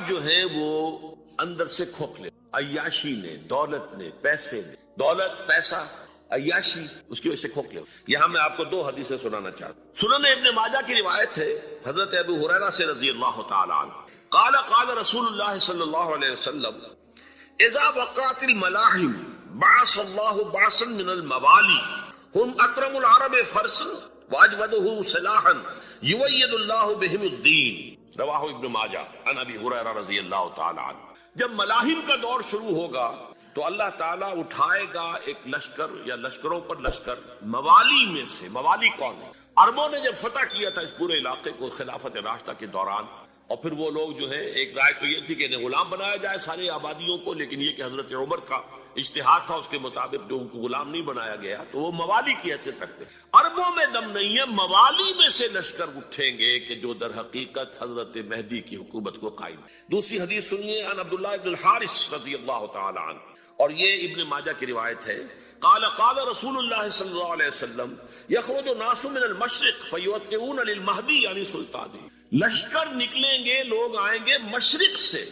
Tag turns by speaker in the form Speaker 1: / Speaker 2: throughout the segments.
Speaker 1: عرب جو ہیں وہ اندر سے کھوکھلے، عیاشی نے، دولت نے، پیسے نے، دولت پیسہ عیاشی، اس کی وجہ سے کھوکھلے. یہاں میں آپ کو دو حدیثیں سنانا چاہتا ہوں. سنن ابن ماجہ کی روایت ہے حضرت ابو ہریرہ سے رضی اللہ تعالی عنہ قال قال رسول اللہ صلی اللہ علیہ وسلم اذا وقعت الملاحم بعث اللہ بعثا من الموالی هم اکرم العرب فرسا واجودہ سلاحا یوید اللہ بہم الدین، رواہ ابن ماجہ عن ابی ہریرہ رضی اللہ تعالی عنہ. جب ملاحم کا دور شروع ہوگا تو اللہ تعالیٰ اٹھائے گا ایک لشکر یا لشکروں پر لشکر موالی میں سے. موالی کون ہے؟ عربوں نے جب فتح کیا تھا اس پورے علاقے کو خلافت راشدہ کے دوران، اور پھر وہ لوگ جو ہے ایک رائے تو یہ تھی کہ انہیں غلام بنایا جائے ساری آبادیوں کو، لیکن یہ کہ حضرت عمر کا اجتہاد تھا، اس کے مطابق جو ان کو غلام نہیں بنایا گیا تو وہ موالی کی حیثیت رکھتے. عربوں میں دم نہیں ہے، موالی میں سے لشکر اٹھیں گے کہ جو در حقیقت حضرت مہدی کی حکومت کو قائم. دوسری حدیث سنیے عن عبداللہ بن الحارث رضی اللہ تعالی عنہ، اور یہ ابن ماجہ کی روایت ہے. قال قال رسول اللہ صلی اللہ علیہ وسلم یخرج الناس من المشرق فیوقعون للمہدی یعنی سلطانی. لشکر نکلیں گے، لوگ آئیں گے مشرق سے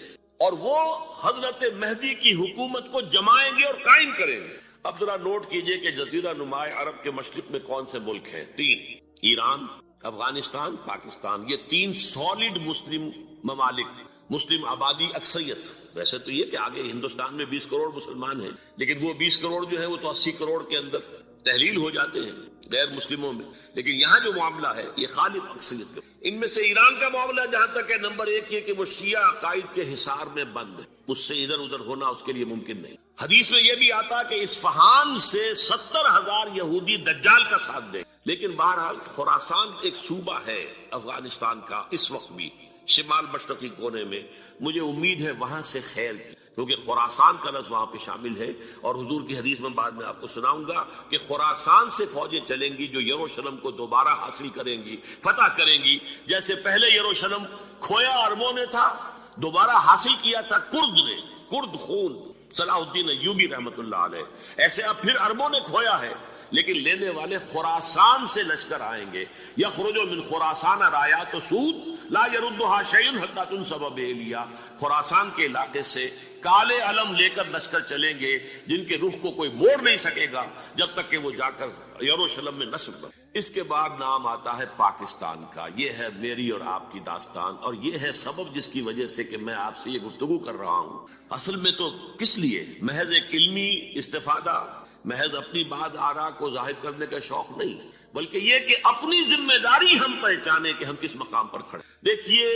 Speaker 1: اور وہ حضرت مہدی کی حکومت کو جمائیں گے اور قائم کریں گے. اب ذرا نوٹ کیجئے کہ جزیرہ نما عرب کے مشرق میں کون سے ملک ہیں؟ تین: ایران، افغانستان، پاکستان. یہ تین سالڈ مسلم ممالک، مسلم آبادی اکثریت. ویسے تو یہ کہ آگے ہندوستان میں 20 کروڑ مسلمان ہیں، لیکن وہ 20 کروڑ جو ہے وہ تو 80 کروڑ کے اندر تحلیل ہو جاتے ہیں غیر مسلموں میں. لیکن یہاں جو معاملہ ہے یہ خالص اکثریت کا. ان میں سے ایران کا معاملہ جہاں تک ہے، نمبر 1 یہ کہ وہ شیعہ عقائد کے حصار میں بند ہے، اس سے ادھر ادھر ہونا اس کے لیے ممکن نہیں. حدیث میں یہ بھی آتا کہ اصفہان سے 70,000 یہودی دجال کا ساتھ دیں. لیکن بہرحال خراسان ایک صوبہ ہے افغانستان کا اس وقت بھی شمال مشرقی کونے میں، مجھے امید ہے وہاں سے خیر کی، کیونکہ خراسان کا لفظ وہاں پہ شامل ہے. اور حضور کی حدیث میں بعد میں آپ کو سناؤں گا کہ خراسان سے فوجیں چلیں گی جو یروشلم کو دوبارہ حاصل کریں گی، فتح کریں گی. جیسے پہلے یروشلم کھویا عربوں نے تھا، دوبارہ حاصل کیا تھا کرد نے، کرد خون صلاح الدین ایوبی رحمت اللہ علیہ، ایسے اب پھر عربوں نے کھویا ہے، لیکن لینے والے خراسان سے لشکر آئیں گے. یخرج من خراسان رایات سود لا يردها شيء حتى تنصب بإلیا. خراسان کے علاقے سے کالے علم لے کر لشکر چلیں گے جن کے رخ کو کوئی موڑ نہیں سکے گا جب تک کہ وہ جا کر یروشلم میں نصب کر. اس کے بعد نام آتا ہے پاکستان کا. یہ ہے میری اور آپ کی داستان، اور یہ ہے سبب جس کی وجہ سے کہ میں آپ سے یہ گفتگو کر رہا ہوں. اصل میں تو کس لیے؟ محض ایک علمی استفادہ، محض اپنی بات آرا کو ظاہر کرنے کا شوق نہیں، بلکہ یہ کہ اپنی ذمہ داری ہم پہچانے کہ ہم کس مقام پر کھڑے. دیکھیے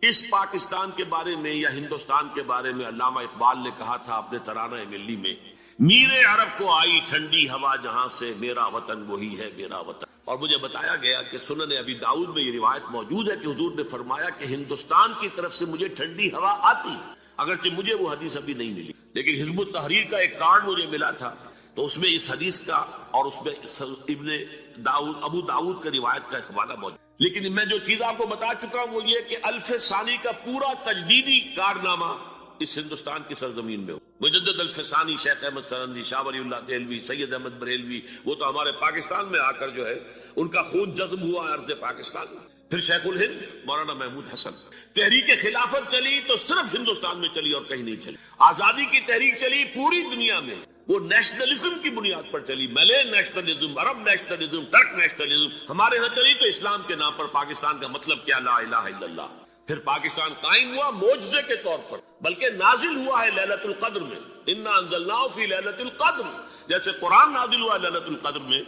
Speaker 1: اس پاکستان کے بارے میں یا ہندوستان کے بارے میں علامہ اقبال نے کہا تھا اپنے ترانہ ملی میں، میرے عرب کو آئی ٹھنڈی ہوا جہاں سے، میرا وطن وہی ہے میرا وطن. اور مجھے بتایا گیا کہ سنن ابی داؤد میں یہ روایت موجود ہے کہ حضور نے فرمایا کہ ہندوستان کی طرف سے مجھے ٹھنڈی ہوا آتی ہے. اگرچہ مجھے وہ حدیث ابھی نہیں ملی، لیکن حزب التحریر کا ایک کارڈ مجھے ملا تھا، تو اس میں اس حدیث کا اور اس میں ابن داؤد ابو داؤد کا روایت کا حوالہ موجود. لیکن میں جو چیز آپ کو بتا چکا ہوں وہ یہ کہ الف ثانی کا پورا تجدیدی کارنامہ اس ہندوستان کی سرزمین میں ہو. مجدد الف ثانی شیخ احمد سرندی، شاہ ولی اللہ دہلوی، سید احمد بریلوی، وہ تو ہمارے پاکستان میں آ کر جو ہے ان کا خون جذب ہوا ارض پاکستان میں. پھر شیخ الہند مولانا محمود حسن. تحریک خلافت چلی تو صرف ہندوستان میں چلی اور کہیں نہیں چلی. آزادی کی تحریک چلی پوری دنیا میں، وہ نیشنلزم کی بنیاد پر چلی، ملے نیشنلزم، عرب نیشنلزم، ترک نیشنلزم. ہمارے ہاں چلی تو اسلام کے نام پر پاکستان کا مطلب کیا؟ لا الہ الا اللہ. پھر پاکستان قائم ہوا معجزے کے طور پر، بلکہ نازل ہوا ہے لیلۃ القدر میں. انا انزلناہ فی لیلۃ القدر، جیسے قرآن نازل ہوا لیلۃ القدر میں،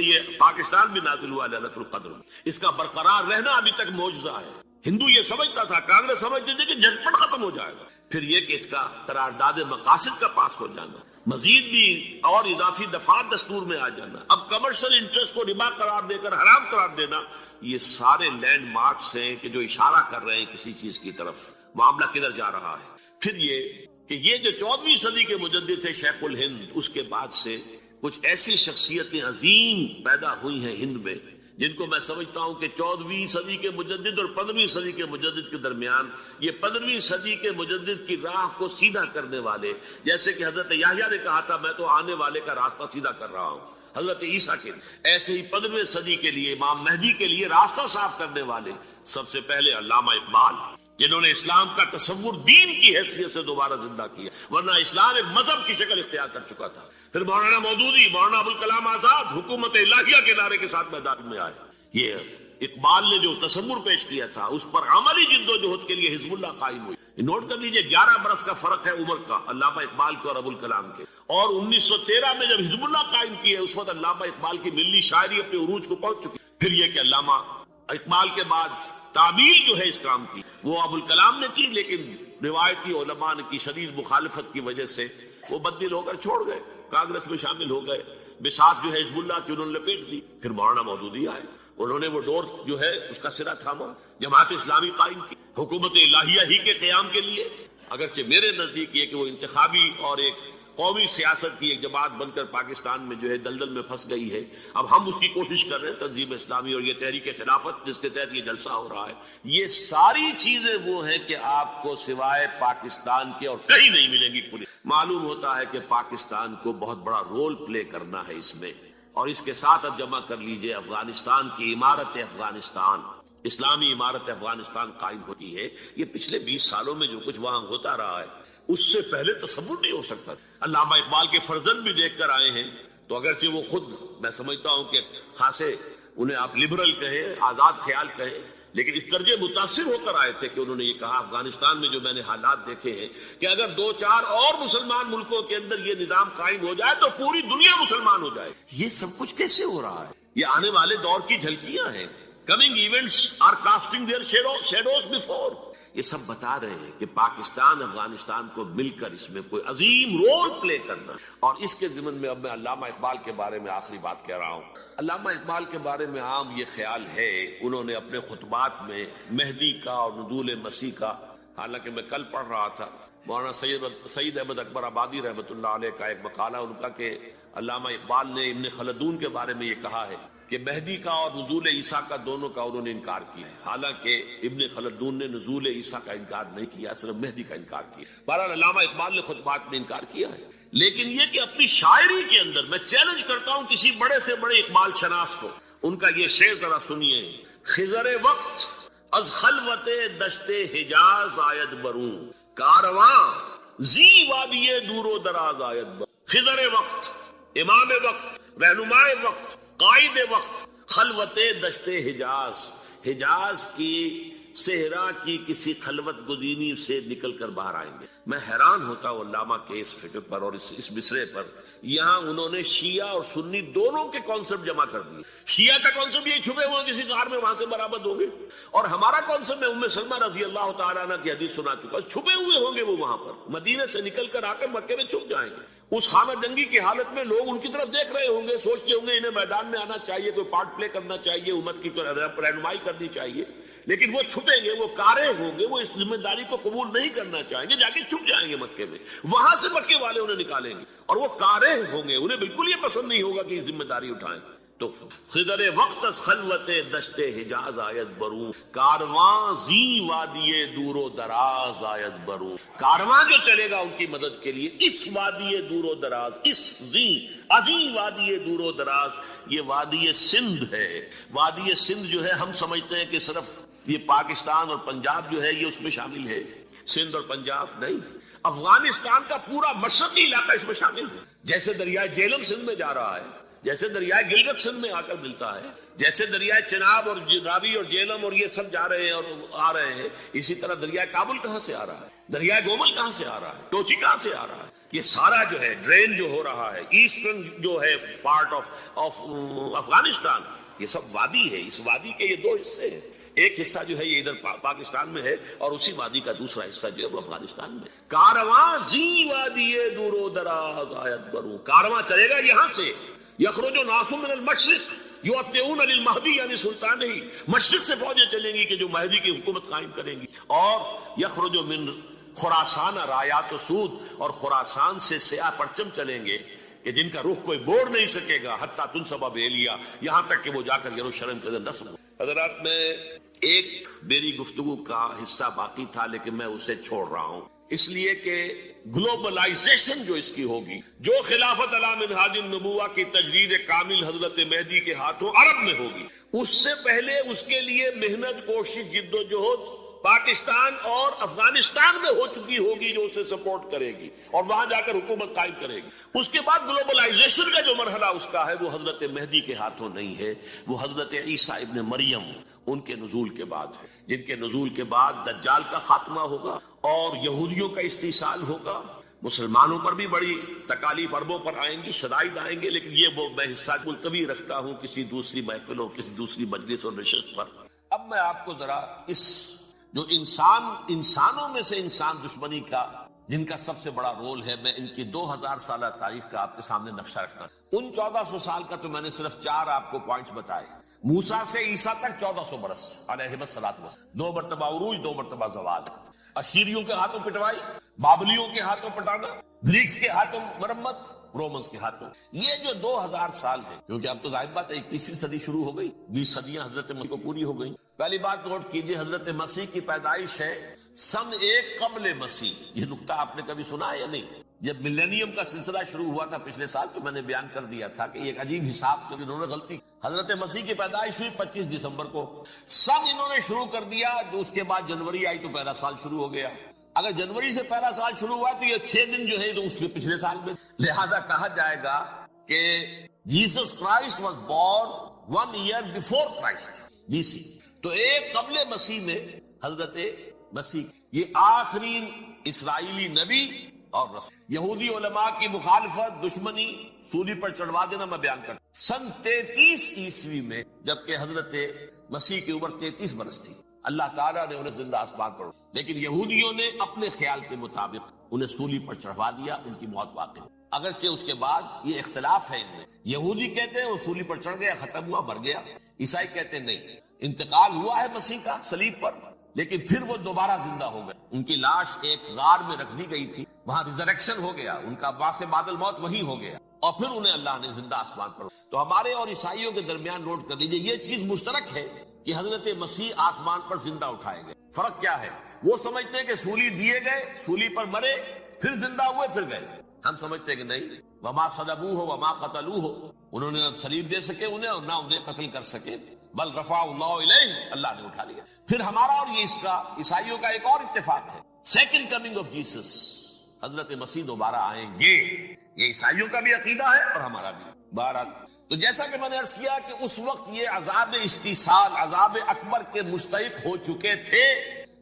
Speaker 1: یہ پاکستان بھی نازل ہوا لیلۃ القدر میں. اس کا برقرار رہنا ابھی تک معجزہ ہے. ہندو یہ سمجھتا تھا، کانگریس سمجھتی تھی کہ جھٹپٹ ختم ہو جائے گا. پھر یہ کہ اس کا قرارداد مقاصد کا پاس ہو جانا، مزید بھی اور اضافی دفعات دستور میں آ جانا، اب کمرشل انٹرسٹ کو ربا قرار دے کر حرام قرار دینا، یہ سارے لینڈ مارکس ہیں کہ جو اشارہ کر رہے ہیں کسی چیز کی طرف، معاملہ کدھر جا رہا ہے. پھر یہ کہ یہ جو 14ویں صدی کے مجدد تھے شیخ الہند، اس کے بعد سے کچھ ایسی شخصیتیں عظیم پیدا ہوئی ہیں ہند میں جن کو میں سمجھتا ہوں کہ 14ویں صدی کے مجدد اور 15ویں صدی کے مجدد کے درمیان، یہ 15ویں صدی کے مجدد کی راہ کو سیدھا کرنے والے، جیسے کہ حضرت یحییٰ نے کہا تھا میں تو آنے والے کا راستہ سیدھا کر رہا ہوں، حضرت عیسیٰ کے، ایسے ہی 15ویں صدی کے لیے امام مہدی کے لیے راستہ صاف کرنے والے سب سے پہلے علامہ اقبال. جنہوں نے اسلام کا تصور دین کی حیثیت سے دوبارہ زندہ کیا، ورنہ اسلام ایک مذہب کی شکل اختیار کر چکا تھا۔ پھر مولانا مودودی، مولانا ابوالکلام آزاد حکومت الہیہ کے نعرے کے ساتھ میدان میں آئے۔ یہ اقبال نے جو تصور پیش کیا تھا اس پر عملی جد و جہد کے لیے حزب اللہ قائم ہوئی۔ نوٹ کر لیجئے 11 برس کا فرق ہے عمر کا علامہ اقبال کے اور ابوالکلام کے، اور 1913 میں جب حزب اللہ قائم کیے اس وقت علامہ اقبال کی ملی شاعری اپنے عروج کو پہنچ چکی۔ پھر یہ کہ علامہ اقبال کے بعد تعمیل جو ہے اس کام کی وہ ابوالکلام نے کی، لیکن روایتی علماء کی شدید مخالفت کی وجہ سے وہ بددل ہو کر چھوڑ گئے، کانگریس میں شامل ہو گئے، بساط جو ہے حزب اللہ کی انہوں نے لپیٹ دی۔ پھر مولانا مودودی آئے، انہوں نے وہ ڈور جو ہے اس کا سرا تھاما، جماعت اسلامی قائم کی حکومت الہیہ ہی کے قیام کے لیے۔ اگرچہ میرے نزدیک یہ کہ وہ انتخابی اور ایک قومی سیاست کی ایک جماعت بن کر پاکستان میں جو ہے دلدل میں پھنس گئی ہے، اب ہم اس کی کوشش کر رہے ہیں، تنظیم اسلامی اور یہ تحریک خلافت جس کے تحت یہ جلسہ ہو رہا ہے، یہ ساری چیزیں وہ ہیں کہ آپ کو سوائے پاکستان کے اور کہیں نہیں ملیں گی پوری۔ معلوم ہوتا ہے کہ پاکستان کو بہت بڑا رول پلے کرنا ہے اس میں، اور اس کے ساتھ اب جمع کر لیجئے افغانستان کی عمارت افغانستان، اسلامی عمارت افغانستان قائم ہوتی ہے۔ یہ پچھلے 20 سالوں میں جو کچھ وہاں ہوتا رہا ہے اس سے پہلے تصور نہیں ہو سکتا۔ علامہ اقبال کے فرزند بھی دیکھ کر آئے ہیں، تو اگرچہ وہ خود میں سمجھتا ہوں کہ خاصے انہیں آپ لبرل کہیں، آزاد خیال کہیں، لیکن اس درجے متاثر ہو کر آئے تھے کہ انہوں نے یہ کہا افغانستان میں جو میں نے حالات دیکھے ہیں کہ اگر 2-4 اور مسلمان ملکوں کے اندر یہ نظام قائم ہو جائے تو پوری دنیا مسلمان ہو جائے۔ یہ سب کچھ کیسے ہو رہا ہے؟ یہ آنے والے دور کی جھلکیاں ہیں۔ Coming events are casting their shadows before. یہ سب بتا رہے ہیں کہ پاکستان افغانستان کو مل کر اس میں کوئی عظیم رول پلے کرنا، اور اس کے ضمن میں اب میں علامہ اقبال کے بارے میں آخری بات کہہ رہا ہوں۔ علامہ اقبال کے بارے میں عام یہ خیال ہے، انہوں نے اپنے خطبات میں مہدی کا اور نزول مسیح کا، حالانکہ میں کل پڑھ رہا تھا مولانا سید احمد اکبر آبادی رحمۃ اللہ علیہ کا ایک مقالہ ان کا کہ علامہ اقبال نے ابن خلدون کے بارے میں یہ کہا ہے کہ مہدی کا اور نزول عیسیٰ کا دونوں کا انہوں نے انکار کیا ہے، حالانکہ ابن خلدون نے نزول عیسیٰ کا انکار نہیں کیا، صرف مہدی کا انکار کیا۔ بہرحال علامہ اقبال نے خطبات میں انکار کیا ہے، لیکن یہ کہ اپنی شاعری کے اندر میں چیلنج کرتا ہوں کسی بڑے سے بڑے اقبال شناس کو، ان کا یہ شعر ذرا سنیے۔ خضر وقت از خلوت دشت حجاز آید بروں، کارواں زی وادی دور و دراز آید بروں۔ خضر وقت، امام وقت، رہنمائے وقت، قائد وقت، خلوت دشت حجاز، حجاز کی صحرا کی کسی خلوت گزینی سے نکل کر باہر آئیں گے۔ میں حیران ہوتا ہوں علامہ کے اس فکر پر اور اس مصرے پر۔ یہاں انہوں نے شیعہ اور سنی دونوں کے کانسیپٹ جمع کر دیے۔ شیعہ کا کانسیپٹ یہ چھپے ہوئے کسی غار میں وہاں سے برآمد ہوں گے، اور ہمارا کانسیپٹ میں ام سلمہ رضی اللہ تعالیٰ عنہ کی حدیث سنا چکا، چھپے ہوئے ہوں گے وہ وہاں پر، مدینے سے نکل کر آ کر مکے میں چھپ جائیں گے۔ اس خانہ جنگی کی حالت میں لوگ ان کی طرف دیکھ رہے ہوں گے، سوچتے ہوں گے انہیں میدان میں آنا چاہیے، کوئی پارٹ پلے کرنا چاہیے، امت کی رہنمائی کرنی چاہیے، لیکن وہ چھپیں گے، وہ کارے ہوں گے، وہ اس ذمہ داری کو قبول نہیں کرنا چاہیں گے، جا کے چھپ جائیں گے مکے میں، وہاں سے مکے والے انہیں نکالیں گے، اور وہ کارے ہوں گے، انہیں بالکل یہ پسند نہیں ہوگا کہ یہ ذمہ داری اٹھائیں۔ تو خضر وقت خلوت دشت حجاز آیت بروں، کارواں زی وادی دور و دراز آیت بروں۔ کارواں جو چلے گا ان کی مدد کے لیے اس وادی دور و دراز، اس زی عظیم وادی دور و دراز، یہ وادی سندھ ہے۔ وادی سندھ جو ہے ہم سمجھتے ہیں کہ صرف یہ پاکستان اور پنجاب جو ہے یہ اس میں شامل ہے، سندھ اور پنجاب نہیں، افغانستان کا پورا مشرقی علاقہ اس میں شامل ہے۔ جیسے دریائے جیلم سندھ میں جا رہا ہے، جیسے دریائے گلگت سندھ میں آ کر ملتا ہے، جیسے دریائے چناب اور راوی اور جیلم اور یہ سب جا رہے ہیں اور آ رہے ہیں، اسی طرح دریائے کابل کہاں سے آ رہا ہے، دریائے گومل کہاں سے آ رہا ہے، ٹوچی کہاں سے آ رہا ہے، یہ سارا جو ہے ڈرین جو ہو رہا ہے ایسٹرن جو ہے پارٹ آف افغانستان، یہ سب وادی ہے۔ اس وادی کے یہ 2 حصے ہیں، ایک حصہ جو ہے یہ ادھر پاکستان میں ہے اور اسی وادی کا دوسرا حصہ جو ہے وہ افغانستان میں۔ کارواں زی وادی دور و دراز آیت بروں، کارواں چلے گا یہاں سے، یخرج ناس من المشرق یؤتون للمہدی یعنی سلطان ہی، مشرق سے فوجیں چلیں گی کہ جو مہدی کی حکومت قائم کریں گی، اور یخرج من خراسان رایات و سود، اور خراسان سے سیاہ پرچم چلیں گے کہ جن کا رخ کوئی موڑ نہیں سکے گا، حتیٰ تنصب بیلیا، یہاں تک کہ وہ جا کر یروشلم کے اندر نصب ہو۔ حضرات، میں ایک میری گفتگو کا حصہ باقی تھا لیکن میں اسے چھوڑ رہا ہوں، اس لیے کہ گلوبلائزیشن جو اس کی ہوگی، جو خلافت علی منہاج النبوہ کی تجدید کامل حضرت مہدی کے ہاتھوں عرب میں ہوگی، اس سے پہلے اس کے لیے محنت، کوشش، جد و جہد پاکستان اور افغانستان میں ہو چکی ہوگی جو اسے سپورٹ کرے گی اور وہاں جا کر حکومت قائم کرے گی. اس کے بعد گلوبلائزیشن کا جو مرحلہ اس کا ہے وہ حضرت مہدی کے ہاتھوں نہیں ہے، وہ حضرت عیسیٰ ابن مریم ان کے نزول کے بعد ہے، جن کے نزول کے بعد دجال کا خاتمہ ہوگا اور یہودیوں کا استحصال ہوگا. مسلمانوں پر بھی بڑی تکالیف عربوں پر آئیں گی، شدائد آئیں گے، لیکن یہ وہ میں حصہ ملتوی رکھتا ہوں کسی دوسری محفلوں، کسی دوسری مجلس اور نشست پر. اب میں آپ کو ذرا اس جو انسانوں میں سے انسان دشمنی کا جن کا سب سے بڑا رول ہے، میں ان کی 2000 سالہ تاریخ کا آپ کے سامنے نقشہ رکھنا. ان 1400 سال کا تو میں نے صرف 4 آپ کو پوائنٹس بتائے. موسیٰ سے عیسیٰ تک 1400 برس علیہ الصلوۃ والسلام، 2 مرتبہ عروج، 2 مرتبہ زوال. اشیریوں کے ہاتھوں پٹوائی، بابلیوں کے ہاتھوں پٹانا، گریکس کے ہاتھوں مرمت، رومنس کے ہاتھوں. یہ جو 2000 سال ہے، کیونکہ اب تو ظاہر بات ہے 21ویں صدی شروع ہو گئی، 20 صدیاں حضرت مسیح کو پوری ہو گئی. پہلی بات نوٹ کیجئے، حضرت مسیح کی پیدائش ہے سن 1 قبل مسیح. یہ نقطہ آپ نے کبھی سنا ہے یا نہیں؟ جب ملینیم کا سلسلہ شروع ہوا تھا پچھلے سال تو میں نے بیان کر دیا تھا کہ ایک عجیب حساب تو انہوں نے غلطی. حضرت مسیح کی پیدائش ہوئی 25 دسمبر کو، سن انہوں نے شروع کر دیا، جو اس کے بعد جنوری آئی تو پہلا سال شروع ہو گیا. اگر جنوری سے پہلا سال شروع ہوا تو یہ 6 دن جو ہے تو اس کے پچھلے سال میں، لہذا کہا جائے گا کہ Jesus Christ was born 1 year before Christ BC. تو 1 قبل مسیح میں حضرت مسیح، یہ آخری اسرائیلی نبی اور رسول. یہودی علماء کی مخالفت، دشمنی، سولی پر چڑھوا دینا میں بیان کرتا. سن 33 عیسوی میں جبکہ حضرت مسیح کی عمر 33 برس تھی، اللہ تعالیٰ نے انہیں زندہ آسمان پر، لیکن یہودیوں نے اپنے خیال کے مطابق انہیں سولی پر چڑھوا دیا، ان کی موت واقع ہوئی. اگرچہ اس کے بعد یہ اختلاف ہے ان میں، یہودی کہتے ہیں وہ سولی پر چڑھ گیا، ختم ہوا، مر گیا. عیسائی کہتے ہیں نہیں، انتقال ہوا ہے مسیح کا صلیب پر، لیکن پھر وہ دوبارہ زندہ ہو گئے. ان کی لاش ایک غار میں رکھ دی گئی تھی، وہاں ریزریکشن ہو گیا، ان کا باعث بعد الموت وہی ہو گیا، اور پھر انہیں اللہ نے زندہ آسمان پر. تو ہمارے اور عیسائیوں کے درمیان نوٹ کر لیجئے، یہ چیز مشترک ہے کہ حضرت مسیح آسمان پر زندہ اٹھائے گئے. فرق کیا ہے؟ وہ سمجھتے ہیں کہ سولی دیے گئے، سولی پر مرے، پھر زندہ ہوئے، پھر گئے. ہم سمجھتے ہیں کہ نہیں، وما صلبوہ وما قتلوہ، انہوں نے نہ صلیب دے سکے انہیں اور نہ انہیں قتل کر سکے، بل رفع اللہ الیہ، اللہ نے اٹھا لیا. پھر ہمارا اور یہ اس کا عیسائیوں کا ایک اور اتفاق ہے، سیکنڈ کمنگ آف جیسس، حضرت مسیح دوبارہ آئیں گے. یہ عیسائیوں کا بھی عقیدہ ہے اور ہمارا بھی. بہرحال تو جیسا کہ میں نے عرض کیا کہ اس وقت یہ عذاب استیصال، عذاب اکبر کے مستحق ہو چکے تھے،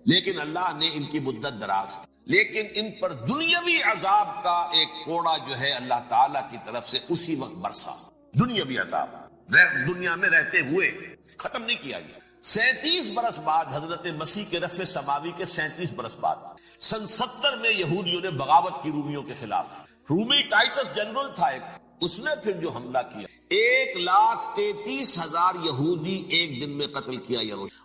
Speaker 1: لیکن اللہ نے ان کی مدت دراز کی. لیکن ان پر دنیاوی عذاب کا ایک کوڑا جو ہے اللہ تعالیٰ کی طرف سے اسی وقت برسا. دنیاوی عذاب دنیا میں رہتے ہوئے ختم نہیں کیا گیا. 37 برس بعد حضرت مسیح کے رفع سماوی کے 37 برس بعد سن 70 میں یہودیوں نے بغاوت کی رومیوں کے خلاف. رومی ٹائٹس جنرل تھا ایک، اس نے پھر جو حملہ کیا 1,33,000 یہودی ایک دن میں قتل کیا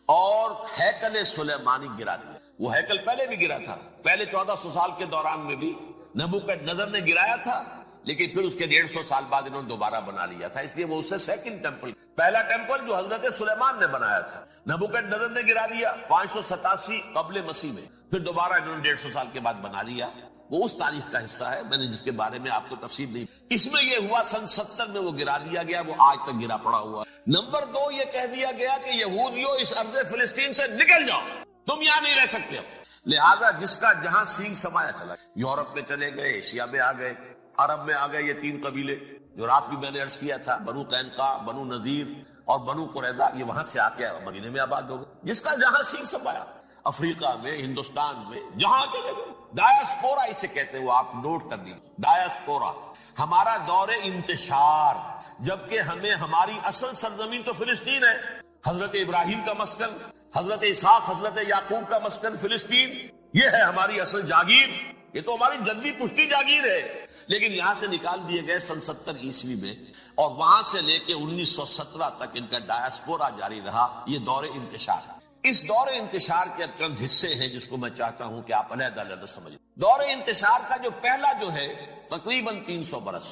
Speaker 1: اور ہیکل سلیمانی گرا دیا. وہ ہیکل پہلے بھی گرا تھا، پہلے 1400 سال کے دوران میں بھی نبوکدنضر نے گرایا تھا، لیکن پھر اس کے 150 سال بعد انہوں نے دوبارہ بنا لیا تھا. اس لیے وہ اسے سیکنڈ ٹیمپل، پہلا ٹیمپل جو حضرت سلیمان نے بنایا تھا نبوکدنضر نے گرا دیا 587 قبل مسیح میں، پھر دوبارہ انہوں نے 150 سال کے بعد بنا لیا. وہ اس تاریخ کا حصہ ہے، میں نے جس کے بارے میں آپ کو تفصیل نہیں. اس میں یہ ہوا سن 70 میں وہ گرا دیا گیا، وہ آج تک گرا پڑا ہوا. نمبر 2 یہ کہہ دیا گیا کہ یہودیوں اس ارض فلسطین سے نکل جاؤ، تم یہاں نہیں رہ سکتے. لہذا جس کا جہاں سینگ سمایا چلا، یورپ میں چلے گئے، ایشیا میں آ گئے، عرب میں آ گئے. یہ 3 قبیلے جو رات بھی میں نے عرض کیا تھا، بنو قینقاع، بنو نذیر اور بنو قریظہ، یہ وہاں سے آ کے مدینے میں آباد ہو گئے. جس کا جہاں سینگ سمایا، افریقہ میں، ہندوستان میں، جہاں چلے گئے. ڈایاسپورا اسے کہتے ہیں، وہ آپ نوٹ کر دیجیے. ڈایاسپورا ہمارا دور انتشار، جبکہ ہمیں ہماری اصل سرزمین تو فلسطین ہے. حضرت ابراہیم کا مسکن، حضرت اسحاق، حضرت یعقوب کا مسکن فلسطین، یہ ہے ہماری اصل جاگیر، یہ تو ہماری جدی پشتی جاگیر ہے. لیکن یہاں سے نکال دیے گئے سن 70 عیسوی میں، اور وہاں سے لے کے 1917 تک ان کا ڈایاسپورا جاری رہا. یہ دور انتشار. اس دور انتشار کے چند حصے ہیں جس کو میں چاہتا ہوں کہ آپ علیحدہ علیحدہ سمجھیں. دور انتشار کا جو پہلا جو ہے تقریباً 300 برس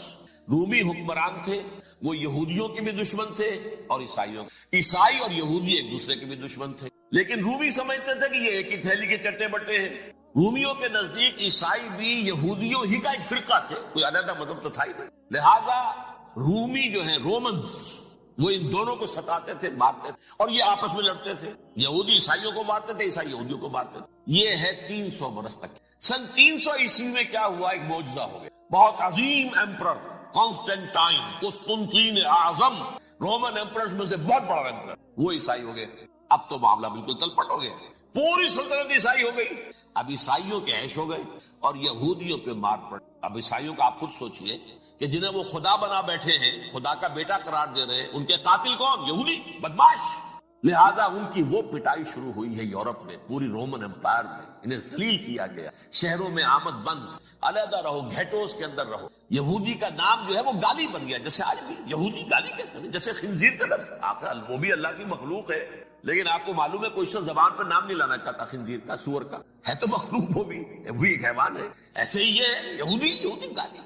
Speaker 1: رومی حکمران تھے. وہ یہودیوں کے بھی دشمن تھے اور عیسائیوں کے. عیسائی اور یہودی ایک دوسرے کے بھی دشمن تھے، لیکن رومی سمجھتے تھے کہ یہ ایک ہی تھیلی کے چٹے بٹے ہیں. رومیوں کے نزدیک عیسائی بھی یہودیوں ہی کا ایک فرقہ تھے، کوئی علیحدہ مذہب تو تھا ہی نہیں. لہذا رومی جو ہیں، رومنز، وہ ان دونوں کو ستاتے تھے، مارتے تھے، اور یہ آپس میں لڑتے تھے، یہودی عیسائیوں کو مارتے تھے، عیسائی یہودیوں کو مارتے تھے۔ یہ ہے 300 برس تک۔ سن 300 عیسوی میں کیا ہوا؟ ایک معجزہ ہو گیا۔ بہت عظیم ایمپرر کانسٹینٹائن، قسطنطین اعظم، رومن ایمپررز میں سے بہت بڑا ایمپرر، وہ عیسائی ہو گئے۔ اب تو معاملہ بالکل تلپٹ ہو گیا، پوری سلطنت عیسائی ہو گئی۔ اب عیسائیوں کے عیش ہو گئے اور یہودیوں پہ مار پڑ۔ اب عیسائیوں کا آپ خود سوچئے کہ جنہیں وہ خدا بنا بیٹھے ہیں، خدا کا بیٹا قرار دے رہے ہیں، ان کے قاتل کون؟ یہودی بدماش۔ لہذا ان کی وہ پٹائی شروع ہوئی ہے یورپ میں، پوری رومن امپائر میں انہیں ذلیل کیا گیا۔ شہروں میں آمد بند، علیحدہ رہو، گھیٹوز کے اندر رہو۔ یہودی کا نام جو ہے وہ گالی بن گیا، جیسے آج بھی یہودی گالی کہتے ہیں، جیسے خنزیر کا لفظ۔ آخر وہ بھی اللہ کی مخلوق ہے، لیکن آپ کو معلوم ہے کوئی شخص زبان پر نام نہیں لانا چاہتا خنزیر کا، سور کا، ہے تو مخلوق، وہ بھی ایک حیوان ہے۔ ایسے ہی یہ ہے یہودی گالی،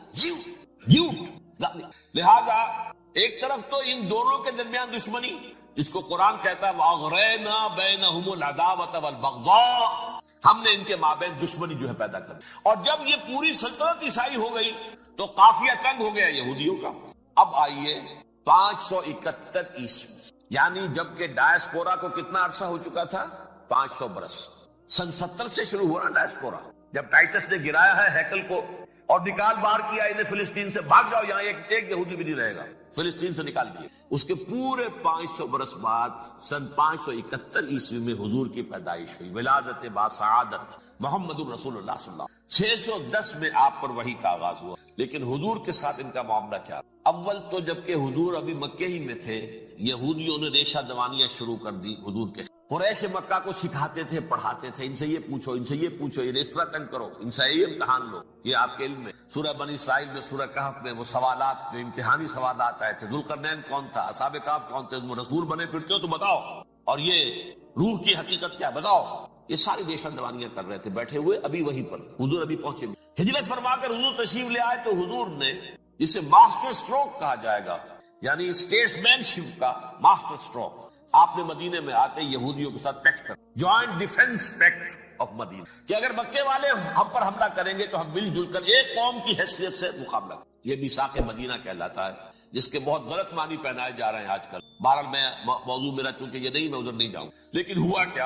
Speaker 1: گالی۔ لہذا ایک طرف تو ان دونوں کے درمیان دشمنی، جس کو قرآن کہتا ہے وَأَغْرَيْنَا بَيْنَهُمُ الْعَدَاوَةَ وَالْبَغْضَاءَ، ہم نے ان کے مابین دشمنی جو ہے پیدا کر دی۔ اور جب یہ پوری سلطنت عیسائی ہو گئی تو قافیہ تنگ ہو گیا یہودیوں کا۔ اب آئیے 571 عیسوی، یعنی جبکہ ڈائسپورا کو کتنا عرصہ ہو چکا تھا؟ 500 برس۔ سن 70 سے شروع ہوا نا ڈائسپورا، جب ٹائٹس نے گرایا ہے ہیکل کو اور نکال باہر کیا انہیں فلسطین سے، بھاگ جاؤ، یہاں ایک یہودی بھی نہیں رہے گا، فلسطین سے نکال دیے۔ اس کے پورے 500 برس بعد سن 571 عیسوی میں حضور کی پیدائش ہوئی، ولادت باسعادت محمد الرسول اللہ صلی اللہ علیہ وسلم۔ 610 میں آپ پر وحی کا آغاز ہوا، لیکن حضور کے ساتھ ان کا معاملہ کیا؟ اول تو جبکہ حضور ابھی مکے ہی میں تھے، یہودیوں نے ریشہ دوانیاں شروع کر دی حضور کے۔ قریش مکہ کو سکھاتے تھے، پڑھاتے تھے، ان سے یہ پوچھو، ان سے یہ پوچھو، یہ اس طرح تنگ کرو، ان سے یہ امتحان لو، یہ آپ کے علم میں۔ سورہ بنی اسرائیل میں، سورہ کہف میں وہ سوالات، جو امتحانی سوالات آئے تھے، ذوالقرنین کون تھا، اصحاب کہف کون تھے، تم رسول بنے پھرتے ہو تو بتاؤ، اور یہ روح کی حقیقت کیا بتاؤ۔ یہ ساری ریشہ دوانیاں کر رہے تھے بیٹھے ہوئے، ابھی وہیں پر حضور ابھی پہنچے۔ ہجرت فرما کر حضور تشریف لے آئے تو حضور نے جسے ماسٹر سٹروک کہا جائے گا، یعنی اسٹیٹس مین شپ کا ماسٹر سٹروک، آپ نے مدینے میں آتے یہودیوں کے ساتھ پیکٹ کر، جوائنٹ ڈیفنس پیکٹ آف مدینہ، کہ اگر مکے والے ہم پر حملہ کریں گے تو ہم مل جل کر ایک قوم کی حیثیت سے مقابلہ کریں۔ یہ میثاق مدینہ کہلاتا ہے، جس کے بہت غلط معنی پہنائے جا رہے ہیں آج کل۔ بہرحال میں موضوع میرا چونکہ یہ نہیں، میں ادھر نہیں جاؤں، لیکن ہوا کیا؟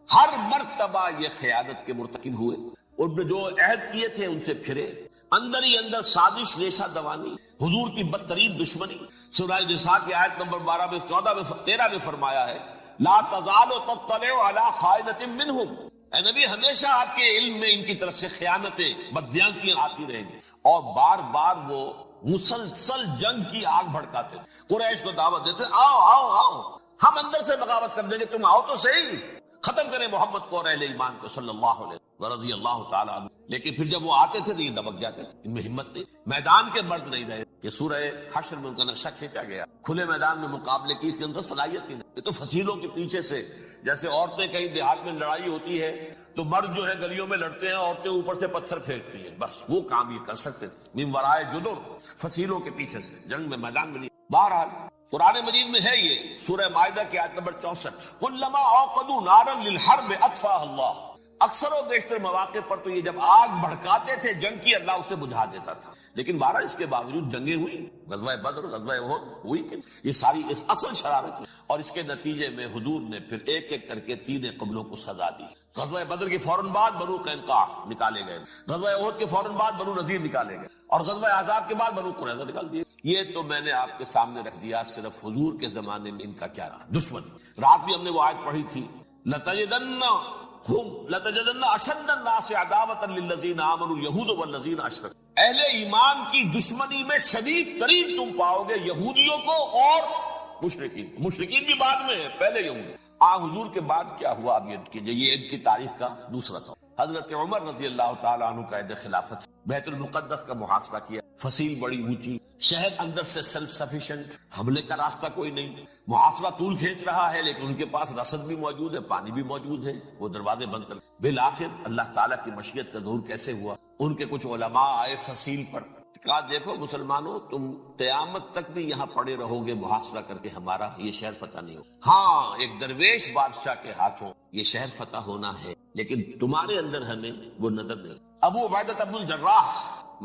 Speaker 1: ہر مرتبہ یہ خیانت کے مرتکب ہوئے، اور جو عہد کیے تھے ان سے پھرے، اندر ہی اندر سازش، ریشہ دوانی، حضور کی بدترین دشمنی۔ سورہ نساء کی آیت نمبر 12 میں، 14 میں، 13 میں فرمایا ہے لا تزال تطلع علی خائنۃ منہم، اے نبی ہمیشہ آپ کے علم میں ان کی طرف سے خیانتیں، بددیانتیاں آتی رہیں گی۔ اور بار بار وہ مسلسل جنگ کی آگ بھڑکاتے تھے، قریش کو دعوت دیتے، آؤ آؤ آؤ، ہم اندر سے بغاوت کر دیں گے، تم آؤ تو صحیح، ختم کریں محمد کو اور اہل ایمان کو صلی اللہ علیہ رضی اللہ تعالیٰ عنہ۔ لیکن پھر جب وہ آتے تھے تو یہ دبک جاتے تھے، ان میں ہمت نہیں، میدان کے مرد نہیں رہے۔ کہ سورہ حشر میں ان کا نقشہ کھینچا گیا، کھلے میدان میں مقابلے کی اس کے اندر صلاحیت نہیں۔ یہ تو فصیلوں کے پیچھے سے، جیسے عورتیں کہیں دیہات میں لڑائی ہوتی ہے تو مرد جو ہے گلیوں میں لڑتے ہیں، عورتیں اوپر سے پتھر پھینکتی ہیں، بس وہ کام یہ کر سکتے تھے، من ورائے جدر، فصیلوں کے پیچھے سے، جنگ میں میدان میں نہیں۔ بہرحال قرآن مجید میں ہے یہ، سورہ مائدہ کی آیت نمبر 64، کلما اوقدوا نارا للحرب اطفاها اللہ، اکثر و بیشتر مواقع پر تو یہ جب آگ بھڑکاتے تھے جنگ کی، اللہ اسے بجھا دیتا تھا۔ لیکن بہرحال اس کے باوجود جنگیں ہوئی، غزوہ بدر، غزوہ احد ہوئی، کہ یہ ساری اصل شرارت، اور اس کے نتیجے میں حضور نے پھر ایک ایک کر کے 3 قبلوں کو سزا دی۔ غزوہ بدر کے فوراً بعد بنو قینقاع نکالے گئے، غزوہ احد کے فوراً بعد بنو نذیر نکالے گئے، اور غزوہ احزاب کے بعد بنو قریظہ نکال دیے۔ یہ تو میں نے آپ کے سامنے رکھ دیا صرف حضور کے زمانے میں ان کا کیا رہا دشمن۔ رات بھی ہم نے وہ آیت پڑھی تھی، لَتَجِدَنَّ أَشَدَّ النَّاسِ عَدَاوَةً لِلَّذِينَ آمَنُوا الْيَهُودُ وَالَّذِينَ أَشْرَكُوا، اہل ایمان کی دشمنی میں شدید ترین تم پاؤ گے یہودیوں کو اور مشرکین کو۔ مشرکین بھی بعد میں ہے، پہلے یہودی۔ حضور کے بعد کیا ہوا اب یہ کیجئے، یہ عید کی تاریخ کا دوسرا سوال۔ حضرت عمر رضی اللہ تعالیٰ عنہ کا عہد خلافت، بیت المقدس کا محاصرہ کیا، فصیل بڑی اونچی، شہر اندر سے سیلف سفیشینٹ، حملے کا راستہ کوئی نہیں، محاصرہ طول کھینچ رہا ہے، لیکن ان کے پاس رسد بھی موجود ہے، پانی بھی موجود ہے، وہ دروازے بند کر۔ بالآخر اللہ تعالیٰ کی مشیت کا ظہور کیسے ہوا؟ ان کے کچھ علماء آئے فصیل پر، کہا دیکھو مسلمانوں، تم قیامت تک بھی یہاں پڑے رہو گے محاصرہ کر کے، ہمارا یہ شہر فتح نہیں ہو۔ ہاں ایک درویش بادشاہ کے ہاتھوں یہ شہر فتح ہونا ہے، لیکن تمہارے اندر ہمیں وہ نظر نہیں۔ ابو عبیدہ بن الجراح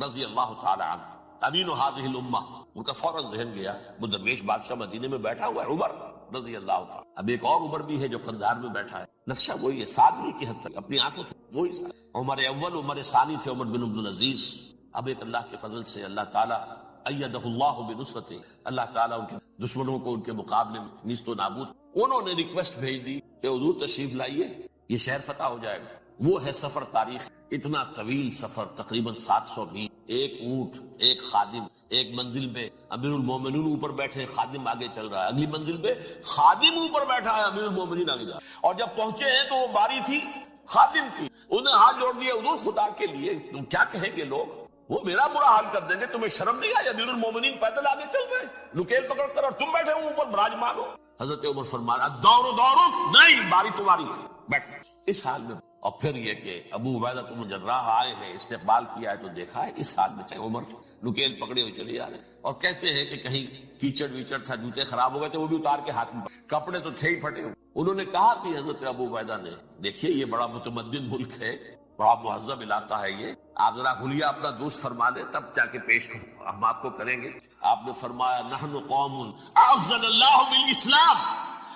Speaker 1: رضی اللہ تعالی عنہ، امین هذه الامہ، ان کا فوراً ذہن گیا وہ درویش بادشاہ مدینے میں بیٹھا ہوا ہے عمر رضی اللہ تعالیٰ. اب ایک اور عمر بھی ہے جو قندھار میں بیٹھا ہے، نقشہ وہی ہے، سادگی کی حد تک اپنی آنکھوں سے وہی عمر اول عمر ثانی تھے عمر بن عبد العزیز. اب ایک اللہ کے فضل سے اللہ تعالیٰ ایدہ اللہ بنصرت، اللہ تعالیٰ ان کے دشمنوں کو ان کے مقابلے میں نیست و نابود. انہوں نے ریکویسٹ بھیج دی کہ حضور تشریف لائیے، یہ شہر فتح ہو جائے گا. وہ ہے سفر تاریخ، اتنا طویل سفر، تقریباً 700 میل، ایک اونٹ، ایک خادم، ایک منزل پہ امیر المومنین اوپر بیٹھے، خادم آگے چل رہا ہے، اگلی منزل پہ خادم اوپر بیٹھا ہے، امیر المومنین آگے جا رہا ہے. اور جب پہنچے ہیں تو وہ باری تھی خادم کی، انہیں ہاتھ جوڑ دیا، حضور خدا کے لیے تم کیا کہیں گے لوگ، وہ میرا برا حال کر دیں گے، تمہیں شرم نہیں آئی؟ امیر المومنین پیدل آگے چل رہے ہیں نکیل پکڑ کر، اور تم بیٹھے ہو اوپر براجمان ہو. حضرت عمر فرمایا دور دور، نہیں باری تمہاری ہے، بیٹھ. اس حال میں اور پھر یہ کہ ابو عبیدہ بن جراح آئے ہیں، استقبال کیا ہے تو دیکھا ہے اس حال میں چاہے عمر نکیل پکڑے ہوئے چلے جا رہے ہیں. اور کہتے ہیں کہ کہیں کیچڑ ویچڑ تھا، جوتے خراب ہو گئے تھے، وہ بھی اتار کے ہاتھ میں، کپڑے تو تھے ہی پھٹے ہوئے. انہوں نے کہا کہ حضرت ابو عبیدہ نے، دیکھیے یہ بڑا متمدن ملک ہے، بڑا مہذب علاقہ ہے یہ، آپ ذرا حلیہ اپنا دوست فرما لیں تب جا کے پیش ہم آپ کو کریں گے. آپ نے فرمایا نحن قوم اعزنا اللہ بالاسلام،